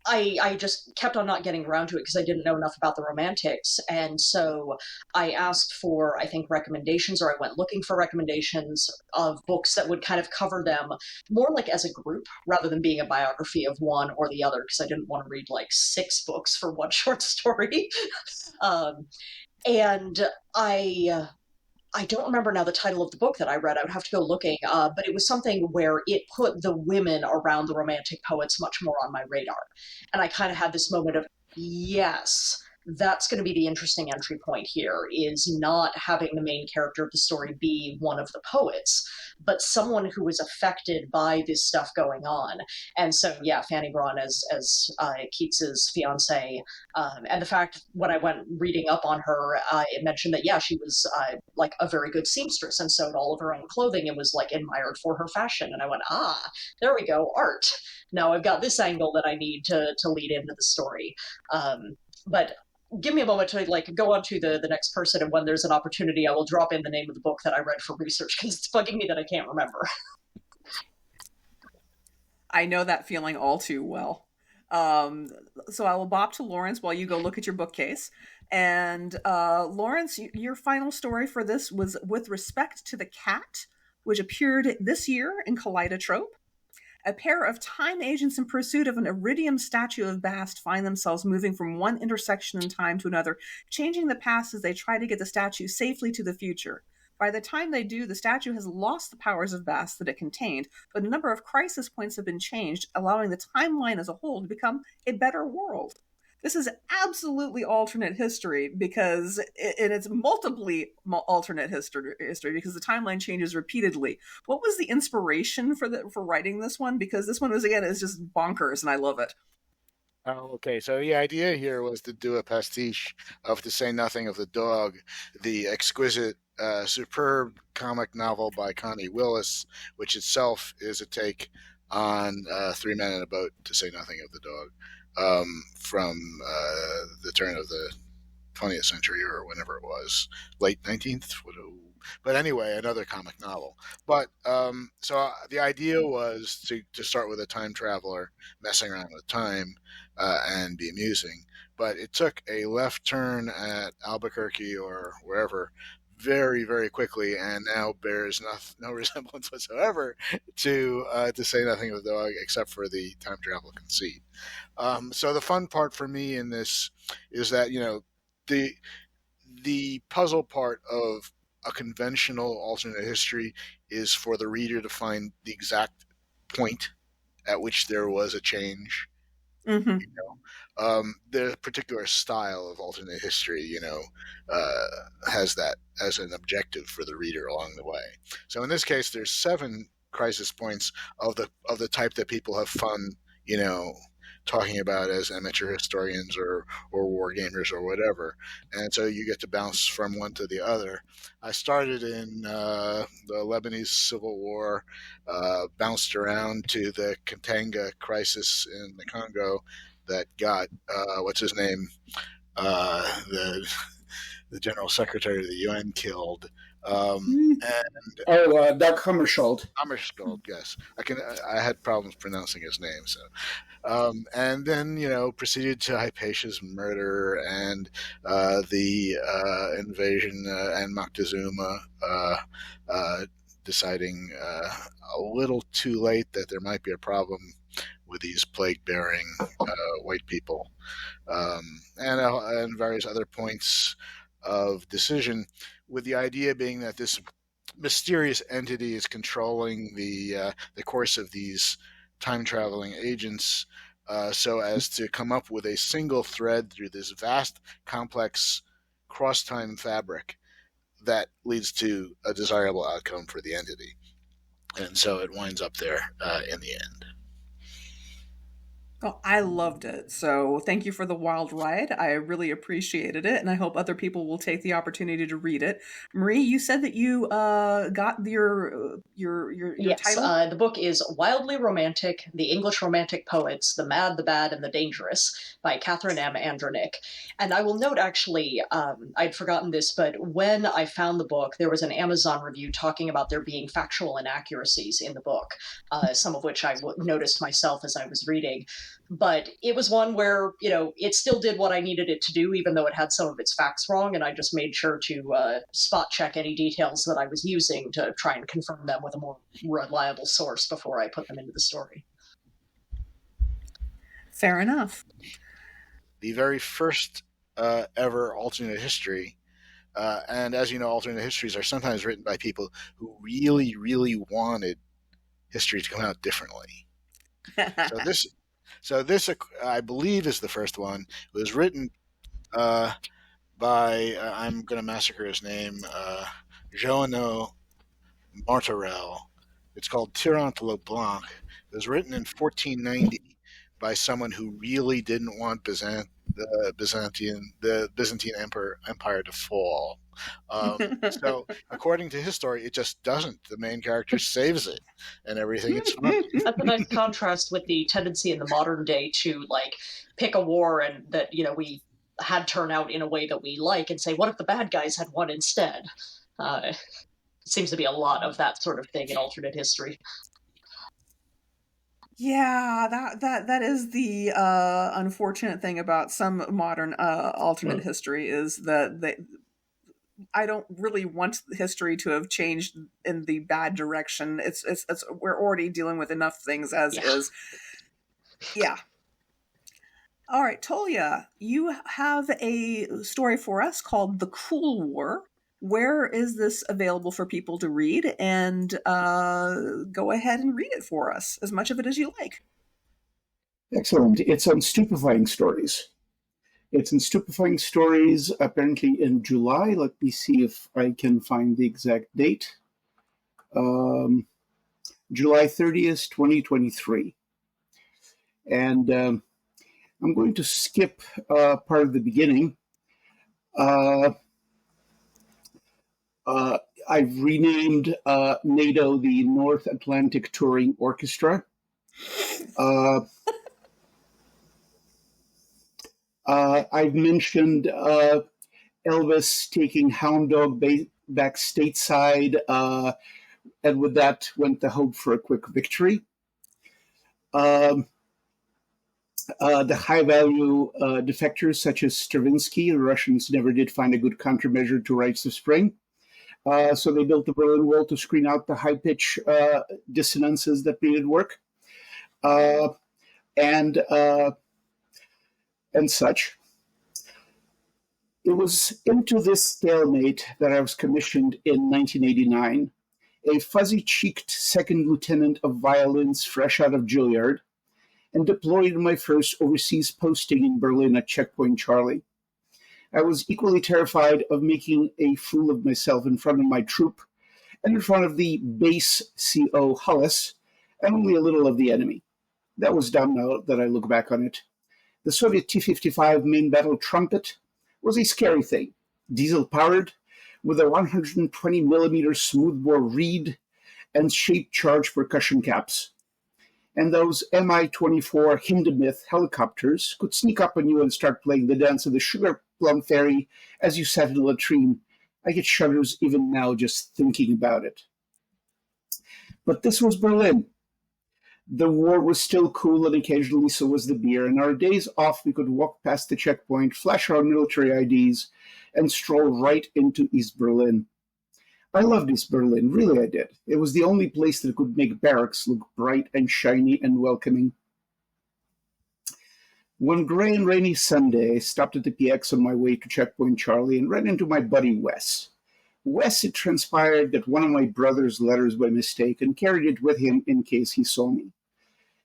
I just kept on not getting around to it because I didn't know enough about the Romantics. And so I asked for, I think, recommendations, or I went looking for recommendations of books that would kind of cover them more like as a group rather than being a biography of one or the other, because I didn't want to read like 6 books for one short story. And I don't remember now the title of the book that I read. I would have to go looking, but it was something where it put the women around the Romantic poets much more on my radar. And I kind of had this moment of, yes, that's going to be the interesting entry point here, is not having the main character of the story be one of the poets, but someone who was affected by this stuff going on. And so, Fanny Braun as Keats's fiancée. And the fact, when I went reading up on her, it mentioned that, she was like a very good seamstress and sewed all of her own clothing and was like admired for her fashion. And I went, there we go, art. Now I've got this angle that I need to lead into the story. But give me a moment to like go on to the next person, and when there's an opportunity, I will drop in the name of the book that I read for research, because it's bugging me that I can't remember. I know that feeling all too well. So I will bop to Laurence while you go look at your bookcase. And Laurence, your final story for this was with respect to the cat, which appeared this year in Kaleidotrope. A pair of time agents in pursuit of an iridium statue of Bast find themselves moving from one intersection in time to another, changing the past as they try to get the statue safely to the future. By the time they do, the statue has lost the powers of Bast that it contained, but a number of crisis points have been changed, allowing the timeline as a whole to become a better world. This is absolutely alternate history because it's multiply alternate history because the timeline changes repeatedly. What was the inspiration for writing this one? Because this one is just bonkers and I love it. Oh, okay. So the idea here was to do a pastiche of To Say Nothing of the Dog, the exquisite, superb comic novel by Connie Willis, which itself is a take on 3 Men in a Boat, To Say Nothing of the Dog. From the turn of the 20th century or whenever it was, late 19th, But anyway, another comic novel. But so the idea was to start with a time traveler messing around with time and be amusing. But it took a left turn at Albuquerque or wherever very, very quickly, and now bears no resemblance whatsoever to say nothing of the dog, except for the time travel conceit. So the fun part for me in this is that the puzzle part of a conventional alternate history is for the reader to find the exact point at which there was a change. Mm-hmm. The particular style of alternate history, has that as an objective for the reader along the way. So in this case, there's 7 crisis points of the type that people have fun, talking about as amateur historians or war gamers or whatever. And so you get to bounce from one to the other. I started in the Lebanese Civil War, bounced around to the Katanga crisis in the Congo that got, what's his name, the General Secretary of the UN killed. Doug Hammarskjöld. Hammarskjöld, yes. I had problems pronouncing his name, so. And then, proceeded to Hypatia's murder and the invasion and Moctezuma deciding a little too late that there might be a problem with these plague-bearing white people, and various other points of decision, with the idea being that this mysterious entity is controlling the course of these time-traveling agents, so as to come up with a single thread through this vast, complex cross-time fabric that leads to a desirable outcome for the entity. And so it winds up there in the end. Oh, I loved it. So thank you for the wild ride. I really appreciated it, and I hope other people will take the opportunity to read it. Marie, you said that you got your yes, title? The book is Wildly Romantic, The English Romantic Poets, The Mad, the Bad, and the Dangerous by Catherine M. Andronik. And I will note, actually, I'd forgotten this, but when I found the book, there was an Amazon review talking about there being factual inaccuracies in the book, some of which I noticed myself as I was reading. But it was one where, it still did what I needed it to do, even though it had some of its facts wrong. And I just made sure to spot check any details that I was using to try and confirm them with a more reliable source before I put them into the story. Fair enough. The very first ever alternate history, and as you know, alternate histories are sometimes written by people who really, really wanted history to come out differently. So this, I believe, is the first one. It was written by, I'm going to massacre his name, Joanneau Martorell. It's called Tirant le Blanc. It was written in 1490 by someone who really didn't want the Byzantine Empire to fall. So, according to his story, it just doesn't. The main character saves it, and everything is fine. That's a nice contrast with the tendency in the modern day to pick a war and that we had turn out in a way that we like, and say, what if the bad guys had won instead? It seems to be a lot of that sort of thing in alternate history. Yeah, that is the unfortunate thing about some modern alternate history, is that I don't really want history to have changed in the bad direction. It's we're already dealing with enough things as is. Yeah. All right, Tolia, you have a story for us called The Cool War. Where is this available for people to read? And go ahead and read it for us, as much of it as you like. Excellent. It's on Stupefying Stories. It's in Stupefying Stories, apparently in July. Let me see if I can find the exact date. July 30th, 2023. And I'm going to skip part of the beginning. I've renamed NATO the North Atlantic Touring Orchestra. I've mentioned Elvis taking Hound Dog back stateside, and with that went the hope for a quick victory. The high-value defectors such as Stravinsky, the Russians never did find a good countermeasure to Rites of Spring. So they built the Berlin Wall to screen out the high-pitch dissonances that made it work, and such. It was into this stalemate that I was commissioned in 1989, a fuzzy-cheeked second lieutenant of violins fresh out of Juilliard, and deployed in my first overseas posting in Berlin at Checkpoint Charlie. I was equally terrified of making a fool of myself in front of my troop and in front of the base CO Hullis, and only a little of the enemy. That was done now that I look back on it. The Soviet T-55 main battle trumpet was a scary thing, diesel-powered, with a 120mm smoothbore reed and shape-charged percussion caps. And those Mi-24 Hindemith helicopters could sneak up on you and start playing the dance of the Sugar Plum Fairy as you sat in the latrine. I get shudders even now just thinking about it. But this was Berlin. The war was still cool, and occasionally so was the beer. And our days off, we could walk past the checkpoint, flash our military IDs, and stroll right into East Berlin. I loved East Berlin, really I did. It was the only place that could make barracks look bright and shiny and welcoming. One gray and rainy Sunday, I stopped at the PX on my way to Checkpoint Charlie and ran into my buddy Wes. Wes, it transpired, got one of my brother's letters by mistake and carried it with him in case he saw me.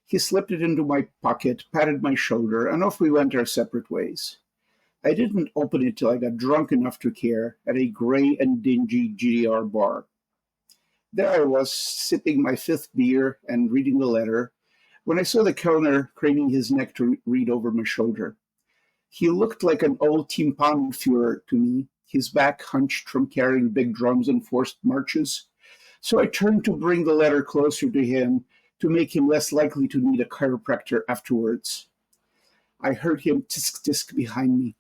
He slipped it into my pocket, patted my shoulder, and off we went our separate ways. I didn't open it till I got drunk enough to care at a gray and dingy GDR bar. There I was, sipping my fifth beer and reading the letter, when I saw the Kellner craning his neck to read over my shoulder. He looked like an old Timpanenführer to me, his back hunched from carrying big drums and forced marches. So I turned to bring the letter closer to him to make him less likely to need a chiropractor afterwards. I heard him tisk-tisk behind me.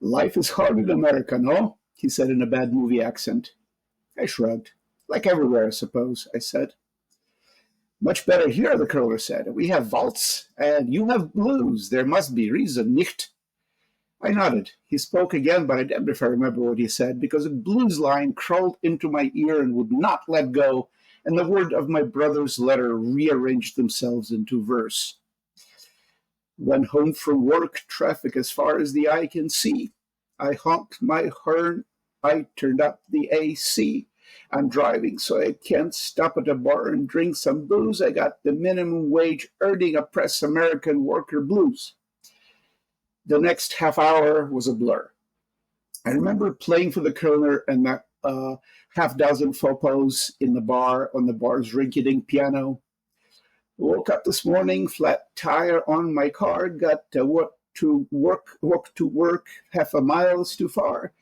"Life is hard in America, no?" he said in a bad movie accent. I shrugged. "Like everywhere, I suppose," I said. "Much better here," the curler said. "We have waltz, and you have blues. There must be reason, nicht?" I nodded. He spoke again, but I damned if I remember what he said, because a blues line crawled into my ear and would not let go, and the word of my brother's letter rearranged themselves into verse. "Went home from work, traffic as far as the eye can see. I honked my horn, I turned up the AC. I'm driving, so I can't stop at a bar and drink some booze. I got the minimum wage earning oppressed American worker blues." The next half hour was a blur. I remember playing for the Kellner and that half dozen faux in the bar on the bar's rinky-dink piano. Woke up this morning, flat tire on my car, got to walk to work, half a mile's too far.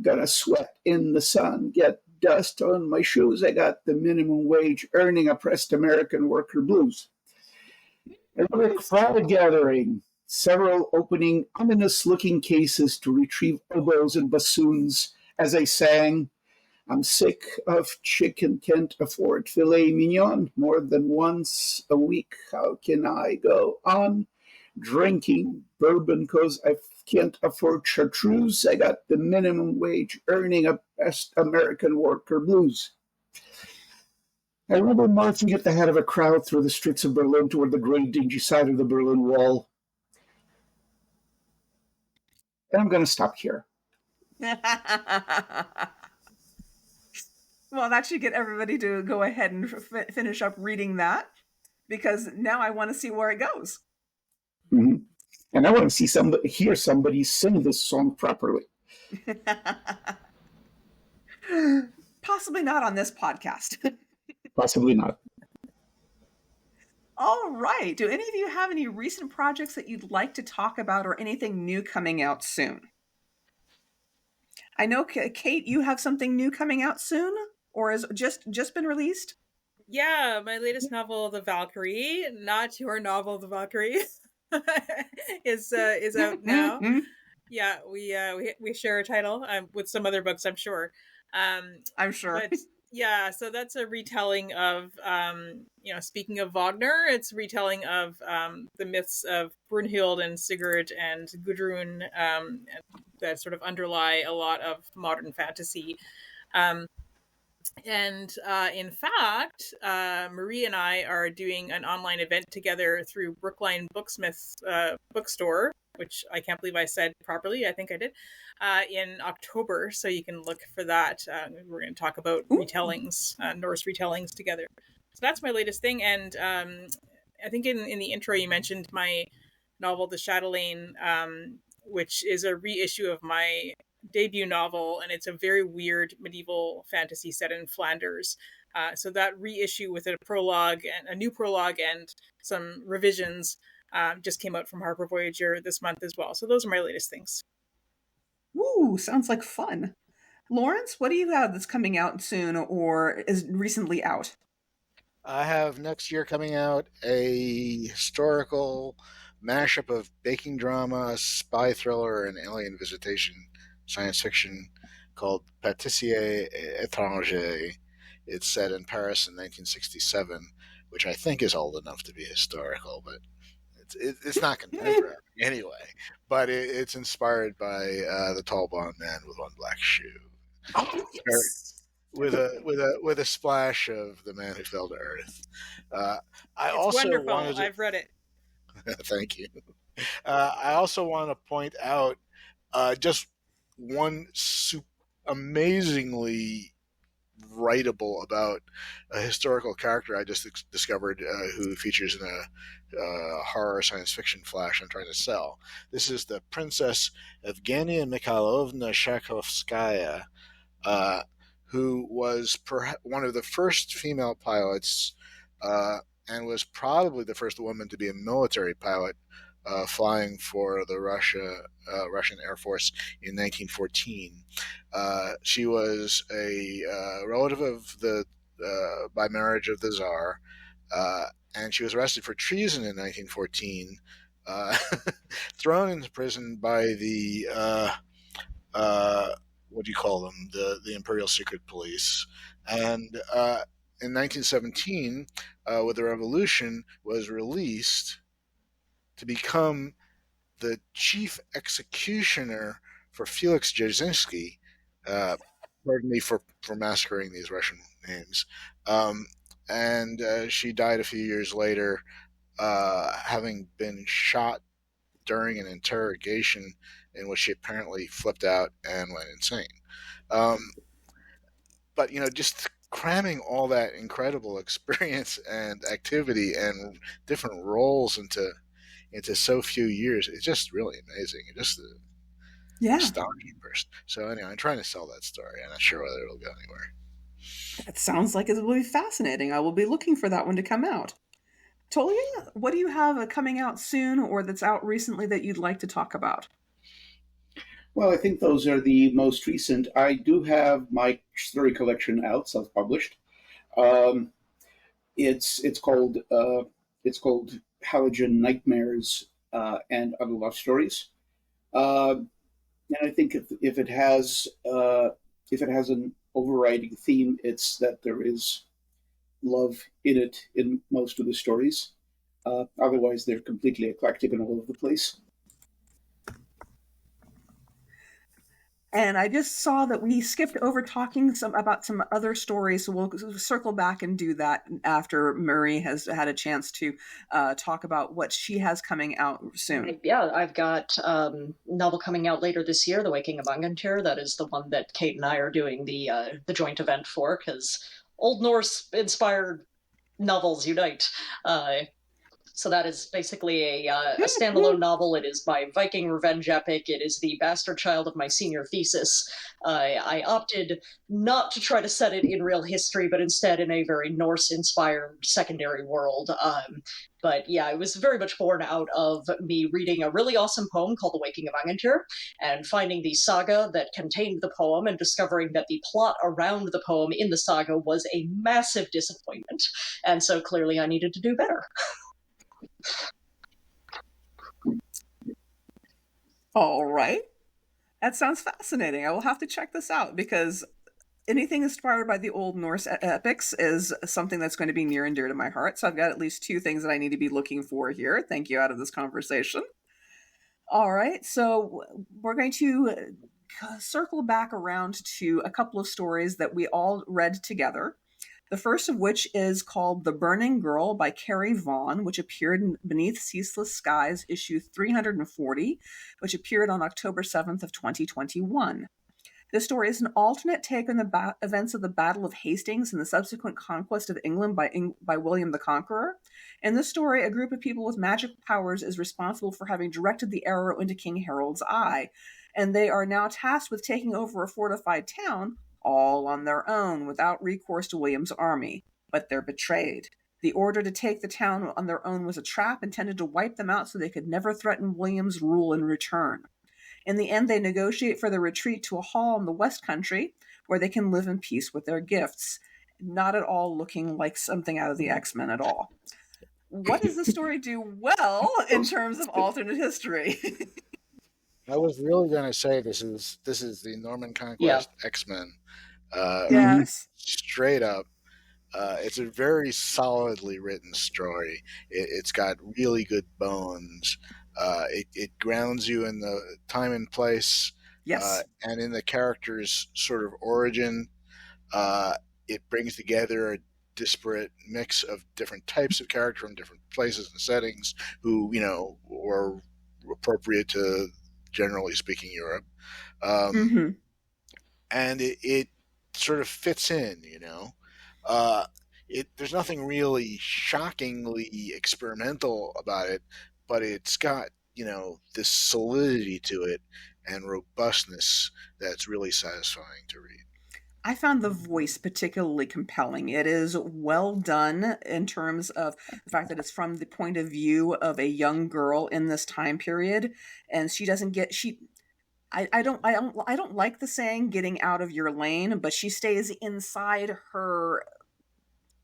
Gonna sweat in the sun, get dust on my shoes. I got the minimum wage earning oppressed American worker blues. I remember a crowd gathering, several opening ominous-looking cases to retrieve oboes and bassoons as I sang, "I'm sick of chicken, can't afford filet mignon more than once a week. How can I go on drinking bourbon 'cause I can't afford chartreuse? I got the minimum wage earning a best American worker blues." I remember marching at the head of a crowd through the streets of Berlin toward the great dingy side of the Berlin Wall. And I'm going to stop here. Well, that should get everybody to go ahead and finish up reading that, because now I want to see where it goes. Mm-hmm. And I want to hear somebody sing this song properly. Possibly not on this podcast. Possibly not. All right. Do any of you have any recent projects that you'd like to talk about, or anything new coming out soon? I know, Kate, you have something new coming out soon, or has just been released? Yeah, my latest novel, The Valkyrie, not your novel, The Valkyrie, is out now. Yeah, we share a title with some other books, I'm sure. I'm sure. But yeah, so that's a retelling of, speaking of Wagner, it's a retelling of the myths of Brunhild and Sigurd and Gudrun that sort of underlie a lot of modern fantasy. And in fact, Marie and I are doing an online event together through Brookline Booksmith's bookstore, which I can't believe I said properly. I think I did, in October. So you can look for that. We're going to talk about retellings, Norse retellings together. So that's my latest thing. And I think in the intro you mentioned my novel, The Chatelaine, which is a reissue of my debut novel, and it's a very weird medieval fantasy set in Flanders. So that reissue with a prologue and a new prologue and some revisions just came out from Harper Voyager this month as well. So those are my latest things. Ooh, sounds like fun. Laurence, what do you have that's coming out soon or is recently out? I have next year coming out a historical mashup of baking drama, spy thriller, and alien visitation science fiction called Pâtissier étranger. It's set in Paris in 1967, which I think is old enough to be historical, but it's not contemporary anyway. But it's inspired by The Tall Blonde Man with One Black Shoe. Oh, yes. With a splash of The Man Who Fell to Earth. I It's also wonderful. wanted to, I've read it. thank you. I also want to point out just one amazingly writable about a historical character I just discovered who features in a horror science fiction flash I'm trying to sell. This is the Princess Evgenia Mikhailovna Shakovskaya, who was one of the first female pilots and was probably the first woman to be a military pilot flying for the Russian Air Force in 1914. She was a relative of the by marriage of the Tsar, and she was arrested for treason in 1914, thrown into prison by the what do you call them? The Imperial Secret Police, and in 1917, with the revolution, was released to become the chief executioner for Felix Dzerzhinsky. Pardon me for massacring these Russian names. And she died a few years later, having been shot during an interrogation in which she apparently flipped out and went insane. But, just cramming all that incredible experience and activity and different roles into so few years, it's just really amazing. It's just astonishing person. So anyway, I'm trying to sell that story. I'm not sure whether it'll go anywhere. That sounds like it will be fascinating. I will be looking for that one to come out. Tolia, what do you have coming out soon or that's out recently that you'd like to talk about? Well, I think those are the most recent. I do have my story collection out, self-published. It's called Halogen Nightmares and Other Love Stories. And I think if it has an overriding theme, it's that there is love in it in most of the stories. Otherwise, they're completely eclectic and all over the place. And I just saw that we skipped over talking about some other stories, so we'll circle back and do that after Marie has had a chance to talk about what she has coming out soon. Yeah, I've got a novel coming out later this year, The Waking of Angantyr. That is the one that Kate and I are doing the joint event for, because Old Norse-inspired novels unite. So that is basically a standalone novel. It is my Viking revenge epic. It is the bastard child of my senior thesis. I opted not to try to set it in real history, but instead in a very Norse-inspired secondary world. But yeah, it was very much born out of me reading a really awesome poem called The Waking of Angantyr and finding the saga that contained the poem and discovering that the plot around the poem in the saga was a massive disappointment. And so clearly I needed to do better. All right. That sounds fascinating. I will have to check this out because anything inspired by the old Norse epics is something that's going to be near and dear to my heart. So I've got at least two things that I need to be looking for here. Thank you out of this conversation. All right, so we're going to circle back around to a couple of stories that we all read together. The first of which is called The Burning Girl by Carrie Vaughn, which appeared in Beneath Ceaseless Skies, issue 340, which appeared on October 7th of 2021. This story is an alternate take on the events of the Battle of Hastings and the subsequent conquest of England by William the Conqueror. In this story, a group of people with magic powers is responsible for having directed the arrow into King Harold's eye, and they are now tasked with taking over a fortified town all on their own, without recourse to William's army. But they're betrayed. The order to take the town on their own was a trap intended to wipe them out so they could never threaten William's rule in return. In the end, they negotiate for their retreat to a hall in the West Country, where they can live in peace with their gifts. Not at all looking like something out of the X-Men at all. What does the story do well in terms of alternate history? I was really going to say this is the Norman Conquest X-Men. Yes. Straight up. It's a very solidly written story. It's got really good bones. It grounds you in the time and place. Yes. And in the character's sort of origin. It brings together a disparate mix of different types of character from different places and settings who, were appropriate to, generally speaking, Europe. And it sort of fits in, there's nothing really shockingly experimental about it, but it's got, this solidity to it and robustness that's really satisfying to read. I found the voice particularly compelling. It is well done in terms of the fact that it's from the point of view of a young girl in this time period, and she doesn't get I don't like the saying getting out of your lane, but she stays inside her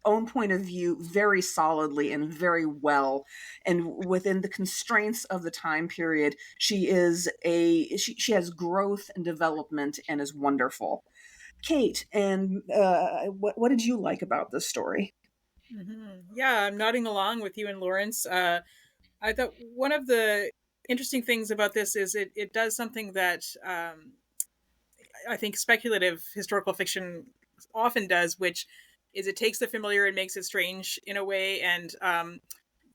own point of view very solidly and very well, and within the constraints of the time period, she has growth and development and is wonderful. Kate, and what did you like about this story? Yeah, I'm nodding along with you and Laurence. I thought one of the interesting things about this is it does something that I think speculative historical fiction often does, which is it takes the familiar and makes it strange in a way, and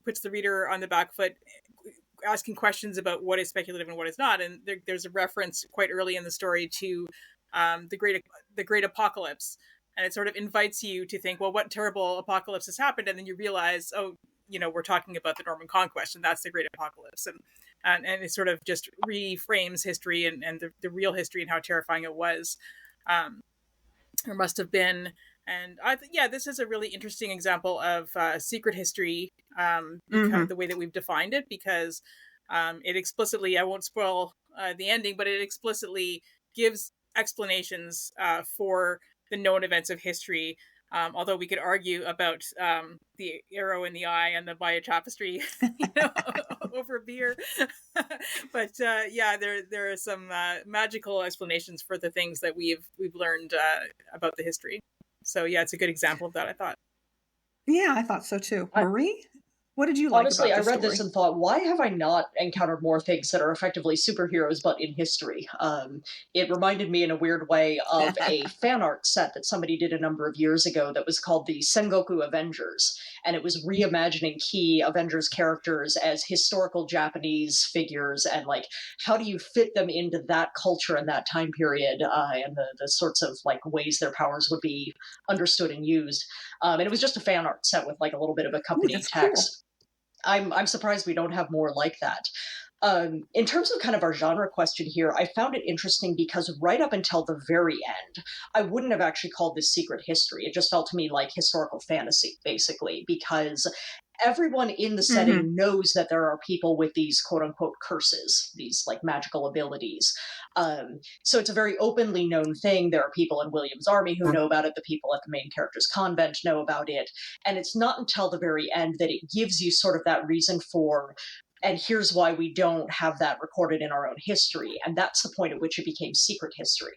puts the reader on the back foot, asking questions about what is speculative and what is not. And there's a reference quite early in the story to the great apocalypse, and it sort of invites you to think, well, what terrible apocalypse has happened? And then you realize, we're talking about the Norman Conquest, and that's the great apocalypse, and it sort of just reframes history and the real history and how terrifying it was, or must have been. And this is a really interesting example of secret history, kind of the way that we've defined it, because it explicitly, I won't spoil the ending, but it explicitly gives explanations for the known events of history. Although we could argue about the arrow in the eye and the Maya tapestry, over beer. But there are some magical explanations for the things that we've learned about the history. So it's a good example of that, I thought. Yeah, I thought so too. Marie? What did you like Honestly, about I read this and thought, why have I not encountered more things that are effectively superheroes but in history? It reminded me in a weird way of a fan art set that somebody did a number of years ago that was called the Sengoku Avengers, and it was reimagining key Avengers characters as historical Japanese figures, and how do you fit them into that culture and that time period, and the sorts of ways their powers would be understood and used. And it was just a fan art set with a little bit of accompanying text. Cool. I'm surprised we don't have more like that. In terms of kind of our genre question here, I found it interesting because right up until the very end, I wouldn't have actually called this secret history. It just felt to me like historical fantasy, basically, because everyone in the setting knows that there are people with these quote-unquote curses, these magical abilities. So it's a very openly known thing. There are people in William's army who know about it. The people at the main character's convent know about it. And it's not until the very end that it gives you sort of that reason for and here's why we don't have that recorded in our own history. And that's the point at which it became secret history.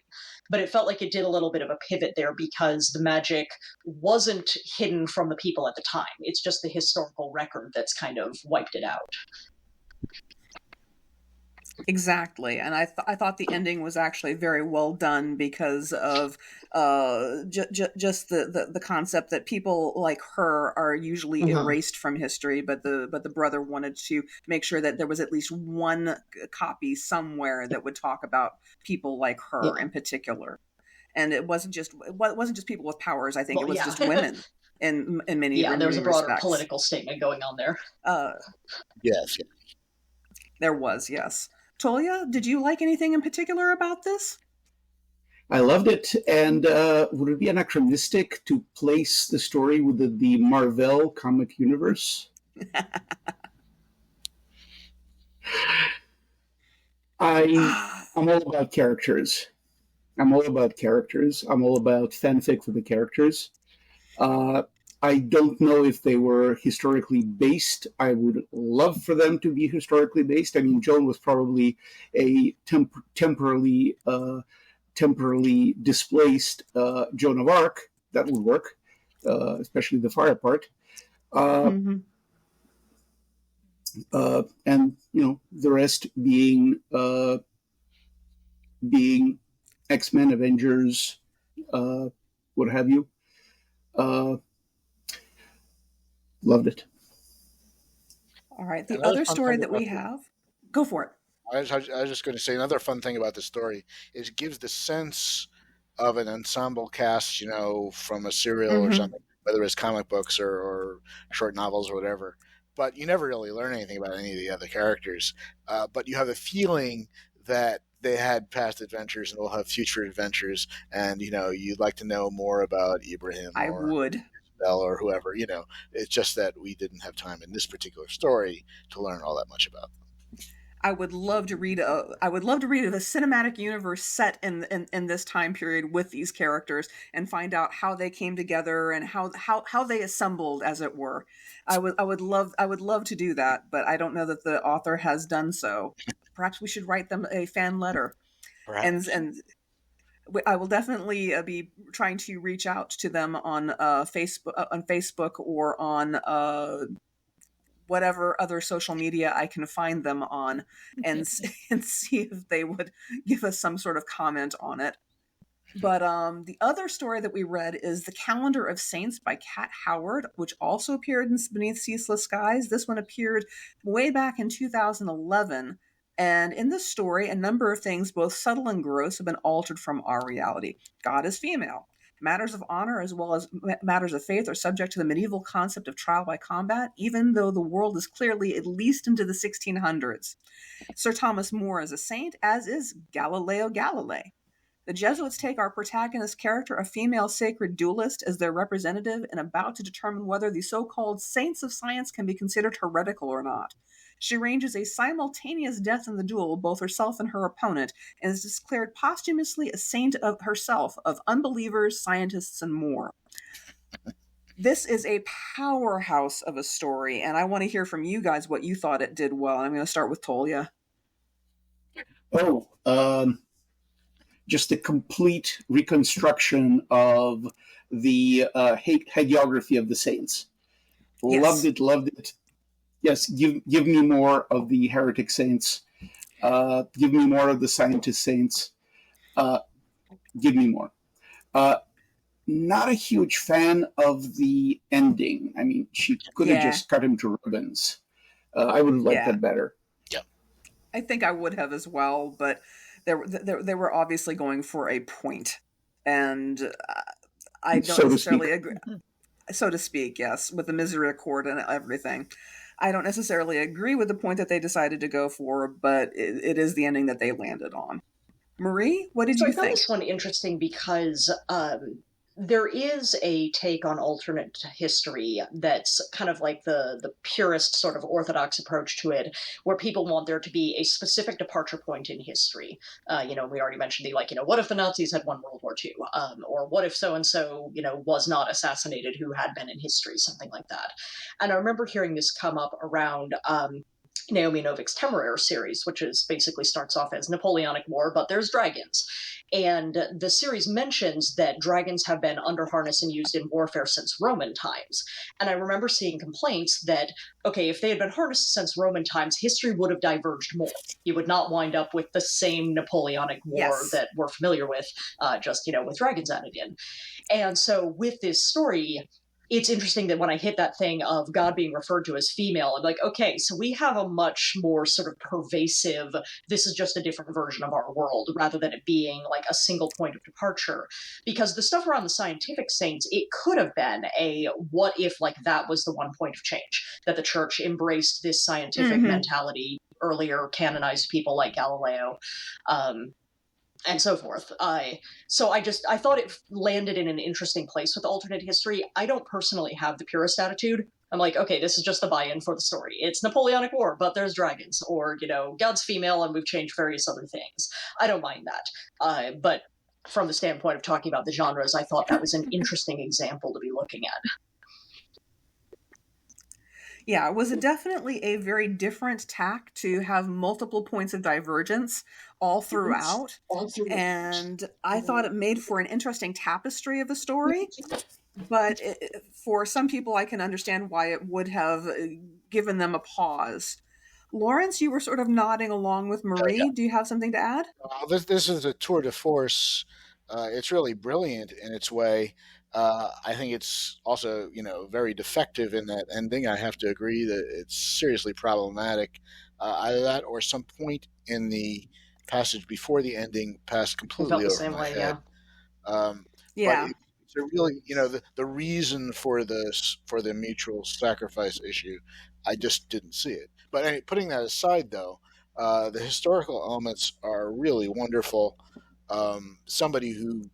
But it felt like it did a little bit of a pivot there because the magic wasn't hidden from the people at the time. It's just the historical record that's kind of wiped it out. Exactly, and I thought the ending was actually very well done because of just the concept that people like her are usually erased from history, but the brother wanted to make sure that there was at least one copy somewhere that would talk about people like her in particular, and it wasn't just people with powers. I think it was just women. In many there was a broader respects. Political statement going on there. Yes, there was. Yes. Tolia, did you like anything in particular about this? I loved it, and would it be anachronistic to place the story with the Marvel comic universe? I'm all about characters. I'm all about fanfic for the characters. I don't know if they were historically based. I would love for them to be historically based. I mean, Joan was probably a temporarily displaced Joan of Arc. That would work, especially the fire part. And the rest being X-Men, Avengers, what have you. Loved it. All right. The other story that we have, go for it. I was just going to say another fun thing about the story is it gives the sense of an ensemble cast, from a serial or something, whether it's comic books or short novels or whatever. But you never really learn anything about any of the other characters. But you have the feeling that they had past adventures and will have future adventures, and you'd like to know more about Ibrahim. I would. Or whoever, it's just that we didn't have time in this particular story to learn all that much about them. I would love to read a cinematic universe set in this time period with these characters and find out how they came together and how they assembled, as it were. I would love to do that, but I don't know that the author has done so. Perhaps we should write them a fan letter. Perhaps. And I will definitely be trying to reach out to them on Facebook or on whatever other social media I can find them on, and see if they would give us some sort of comment on it. But the other story that we read is The Calendar of Saints by Kat Howard, which also appeared in Beneath Ceaseless Skies. This one appeared way back in 2011. And in this story, a number of things, both subtle and gross, have been altered from our reality. God is female. Matters of honor as well as matters of faith are subject to the medieval concept of trial by combat, even though the world is clearly at least into the 1600s. Sir Thomas More is a saint, as is Galileo Galilei. The Jesuits take our protagonist character, a female sacred dualist, as their representative and about to determine whether the so-called saints of science can be considered heretical or not. She arranges a simultaneous death in the duel, both herself and her opponent, and is declared posthumously a saint of herself, of unbelievers, scientists, and more. This is a powerhouse of a story, and I want to hear from you guys what you thought it did well. I'm going to start with Tolia. Just a complete reconstruction of the hagiography of the saints. Yes. Loved it. Yes, give me more of the heretic saints. Give me more of the scientist saints. Give me more. Not a huge fan of the ending. I mean, she could have just cut him to ribbons. I would have liked that better. Yeah, I think I would have as well, but they were obviously going for a point, and I don't necessarily agree. So to speak, yes, with the misericord and everything. I don't necessarily agree with the point that they decided to go for, but it is the ending that they landed on. Marie, what did you think? I found this one interesting because there is a take on alternate history that's kind of like the purist sort of orthodox approach to it, where people want there to be a specific departure point in history. We already mentioned what if the Nazis had won World War II? Or what if so-and-so, was not assassinated who had been in history, something like that. And I remember hearing this come up around Naomi Novik's Temeraire series, which is basically starts off as Napoleonic War, but there's dragons. And the series mentions that dragons have been under harness and used in warfare since Roman times. And I remember seeing complaints that, okay, if they had been harnessed since Roman times, history would have diverged more. You would not wind up with the same Napoleonic War that we're familiar with, just, with dragons added in. And so with this story, it's interesting that when I hit that thing of God being referred to as female, I'm like, okay, so we have a much more sort of pervasive, this is just a different version of our world, rather than it being like a single point of departure. Because the stuff around the scientific saints, it could have been a what if like that was the one point of change, that the church embraced this scientific mentality, earlier canonized people like Galileo. And so forth. So I thought it landed in an interesting place with alternate history. I don't personally have the purist attitude. I'm like, okay, this is just the buy-in for the story. It's Napoleonic War, but there's dragons, or God's female, and we've changed various other things. I don't mind that. But from the standpoint of talking about the genres, I thought that was an interesting example to be looking at. Yeah, it was definitely a very different tack to have multiple points of divergence all throughout. And I thought it made for an interesting tapestry of the story. But for some people, I can understand why it would have given them a pause. Lawrence, you were sort of nodding along with Marie. Yeah. Do you have something to add? This is a tour de force. It's really brilliant in its way. I think it's also, very defective in that ending. I have to agree that it's seriously problematic. Either that or some point in the passage before the ending passed completely over my head. Yeah. But it's a really, the reason for the mutual sacrifice issue, I just didn't see it. But anyway, putting that aside, though, the historical elements are really wonderful. Somebody who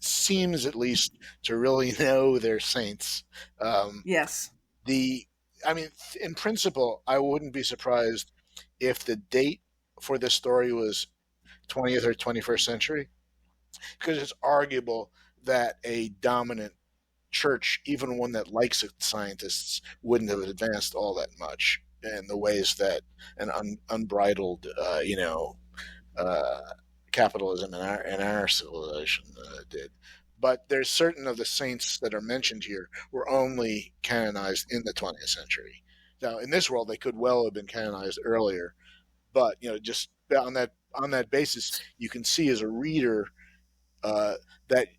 seems at least to really know their saints. Yes. In principle, I wouldn't be surprised if the date for this story was 20th or 21st century, because it's arguable that a dominant church, even one that likes its scientists, wouldn't have advanced all that much in the ways that an unbridled, capitalism in our civilization did. But there's certain of the saints that are mentioned here were only canonized in the 20th century. Now, in this world, they could well have been canonized earlier, but just on that basis, you can see as a reader that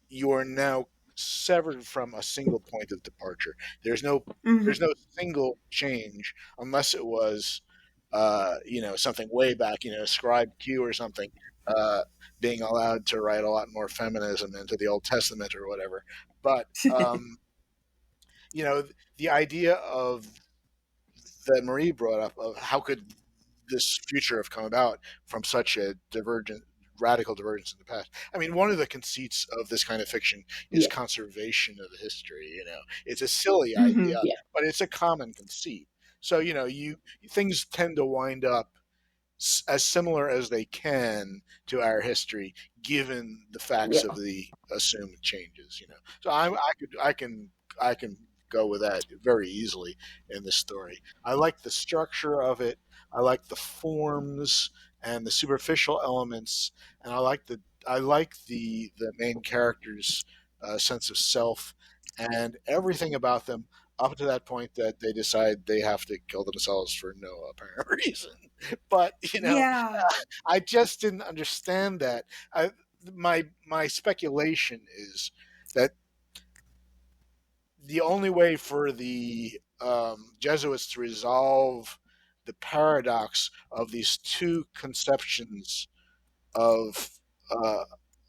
you are now severed from a single point of departure. There's no single change unless it was something way back, Scribe Q or something, being allowed to write a lot more feminism into the Old Testament or whatever. But the idea of that Marie brought up of how could this future have come about from such a radical divergence in the past. I mean, one of the conceits of this kind of fiction is conservation of history. It's a silly idea, but it's a common conceit. So things tend to wind up as similar as they can to our history, given the facts of the assumed changes. So I can go with that very easily in this story. I like the structure of it. I like the forms and the superficial elements, and I like the main character's sense of self and everything about them up to that point that they decide they have to kill themselves for no apparent reason. But I just didn't understand that. My speculation is that the only way for the Jesuits to resolve the paradox of these two conceptions of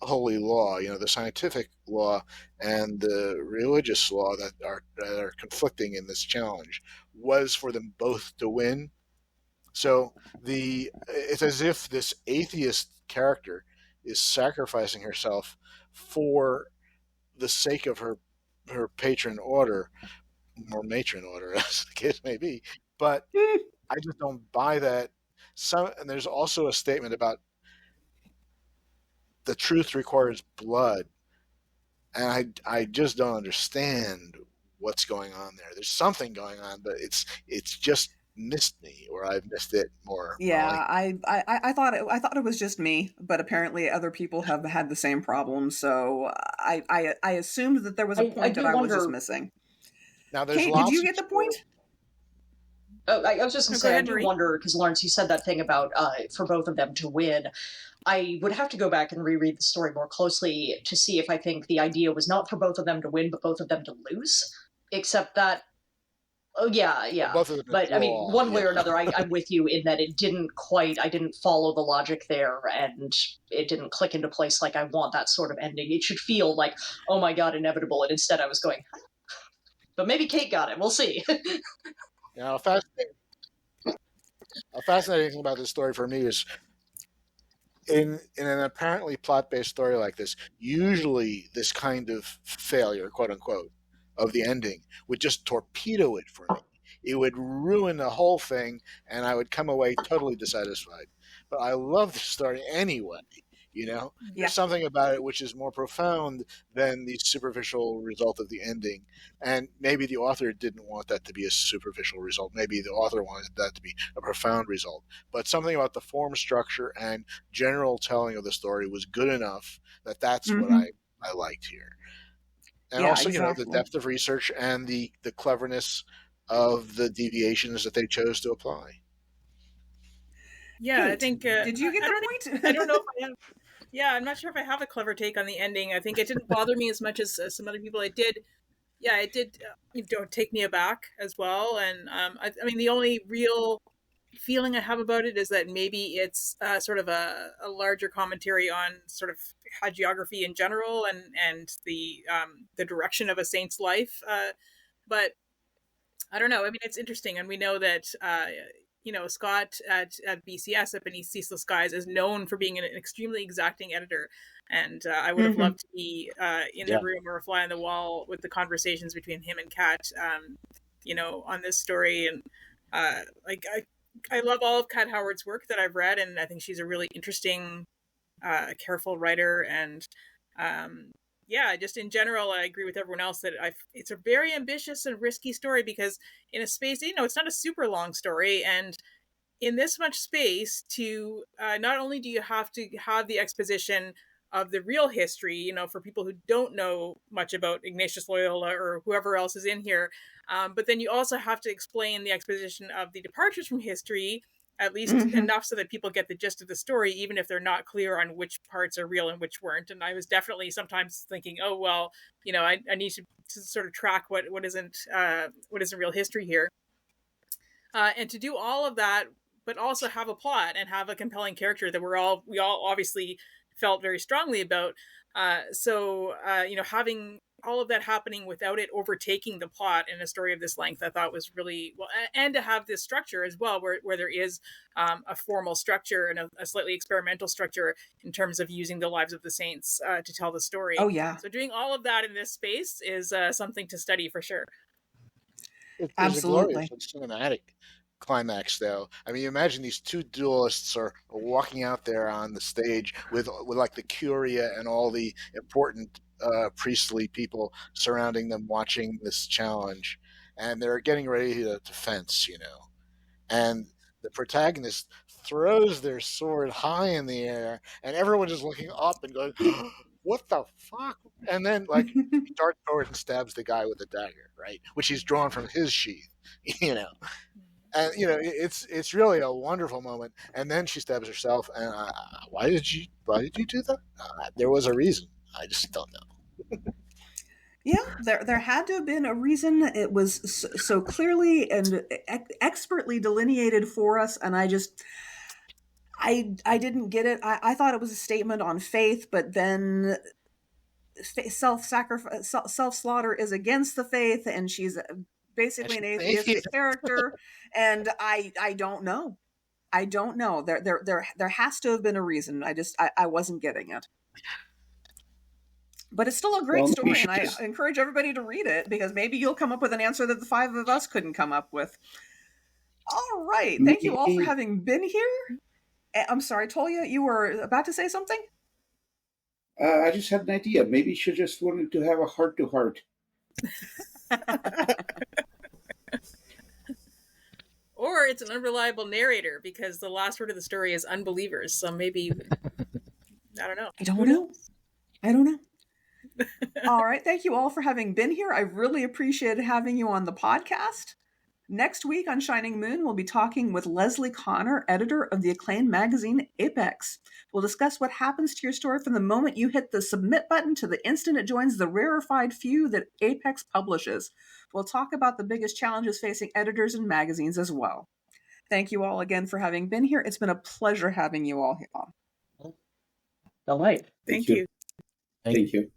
holy law, the scientific law and the religious law that are conflicting in this challenge, was for them both to win. So it's as if this atheist character is sacrificing herself for the sake of her patron order, or matron order, as the case may be. But I just don't buy that. And there's also a statement about the truth requires blood, and I just don't understand what's going on there. There's something going on, but it's just missed me, or I've missed it more. Yeah, I thought it was just me, but apparently other people have had the same problem. So I assumed that there was a I point do that I was just wonder. missing. Now, there's Kate, did lots you of get the point? Oh, I was just going No, to go say, I ahead, do Marie. wonder, because Lawrence, you said that thing about for both of them to win. I would have to go back and reread the story more closely to see if I think the idea was not for both of them to win, but both of them to lose. Except that, oh yeah, well, yeah. both of them to But I mean, draw. one way or Yeah. another, I'm with you in that I didn't follow the logic there, and it didn't click into place like I want that sort of ending. It should feel like, oh my god, inevitable, and instead I was going, but maybe Kate got it. We'll see. Now, a fascinating thing about this story for me is in an apparently plot-based story like this, usually this kind of failure, quote unquote, of the ending would just torpedo it for me. It would ruin the whole thing, and I would come away totally dissatisfied. But I love the story anyway. Yeah. There's something about it which is more profound than the superficial result of the ending. And maybe the author didn't want that to be a superficial result. Maybe the author wanted that to be a profound result. But something about the form structure and general telling of the story was good enough that that's what Mhm. I liked here. And Yeah, also, the exactly. depth of research and the cleverness of the deviations that they chose to apply. Yeah, I Kate, think. did you get I the don't point? think. I don't know if I have. Yeah, I'm not sure if I have a clever take on the ending. I think it didn't bother me as much as some other people. It did. Yeah, it did. Take me aback as well. And I mean, the only real feeling I have about it is that maybe it's sort of a larger commentary on sort of hagiography in general and the direction of a saint's life. But I don't know. I mean, it's interesting, and we know that Scott at BCS at Beneath Ceaseless Skies is known for being an extremely exacting editor, and I would have Mhm. loved to be in the Yeah. room or a fly on the wall with the conversations between him and Kat, on this story, and like I love all of Kat Howard's work that I've read, and I think she's a really interesting, careful writer, and yeah, just in general, I agree with everyone else that it's a very ambitious and risky story because in a space, it's not a super long story, and in this much space, to not only do you have to have the exposition of the real history, for people who don't know much about Ignatius Loyola or whoever else is in here, but then you also have to explain the exposition of the departures from history, at least Mhm. enough so that people get the gist of the story, even if they're not clear on which parts are real and which weren't. And I was definitely sometimes thinking, oh well, I need to sort of track what isn't real history here, and to do all of that, but also have a plot and have a compelling character that we all obviously felt very strongly about. Having all of that happening without it overtaking the plot in a story of this length, I thought was really well, and to have this structure as well, where there is a formal structure and a slightly experimental structure in terms of using the lives of the saints to tell the story. Oh yeah, So doing all of that in this space is something to study for sure. There's a glorious absolutely. and cinematic climax, though. I mean, you imagine these two duelists are walking out there on the stage with like the curia and all the important priestly people surrounding them, watching this challenge, and they're getting ready to fence, and the protagonist throws their sword high in the air, and everyone is looking up and going, "What the fuck?" And then, like, he darts forward and stabs the guy with the dagger, right, which he's drawn from his sheath, you know. And it's really a wonderful moment. And then she stabs herself. And why did you do that? There was a reason. I just don't know. Yeah, there had to have been a reason. It was so clearly and expertly delineated for us, and I didn't get it. I thought it was a statement on faith, but then self-sacrifice, self-slaughter is against the faith, and she's And basically she's an an atheist. atheistic character, and I don't know. I don't know. There has to have been a reason. I wasn't getting it. But it's still a great Well, maybe story, she and I just encourage everybody to read it because maybe you'll come up with an answer that the five of us couldn't come up with. All right. Thank you all for maybe having been here. I'm sorry, Tolia, you were about to say something? I just had an idea. Maybe she just wanted to have a heart to heart. Or it's an unreliable narrator because the last word of the story is unbelievers. So maybe, I don't know. I don't know. All right. Thank you all for having been here. I really appreciated having you on the podcast. Next week on Shining Moon, we'll be talking with Leslie Connor, editor of the acclaimed magazine Apex. We'll discuss what happens to your story from the moment you hit the submit button to the instant it joins the rarefied few that Apex publishes. We'll talk about the biggest challenges facing editors and magazines as well. Thank you all again for having been here. It's been a pleasure having you all here. All right. Thank you. Thank you.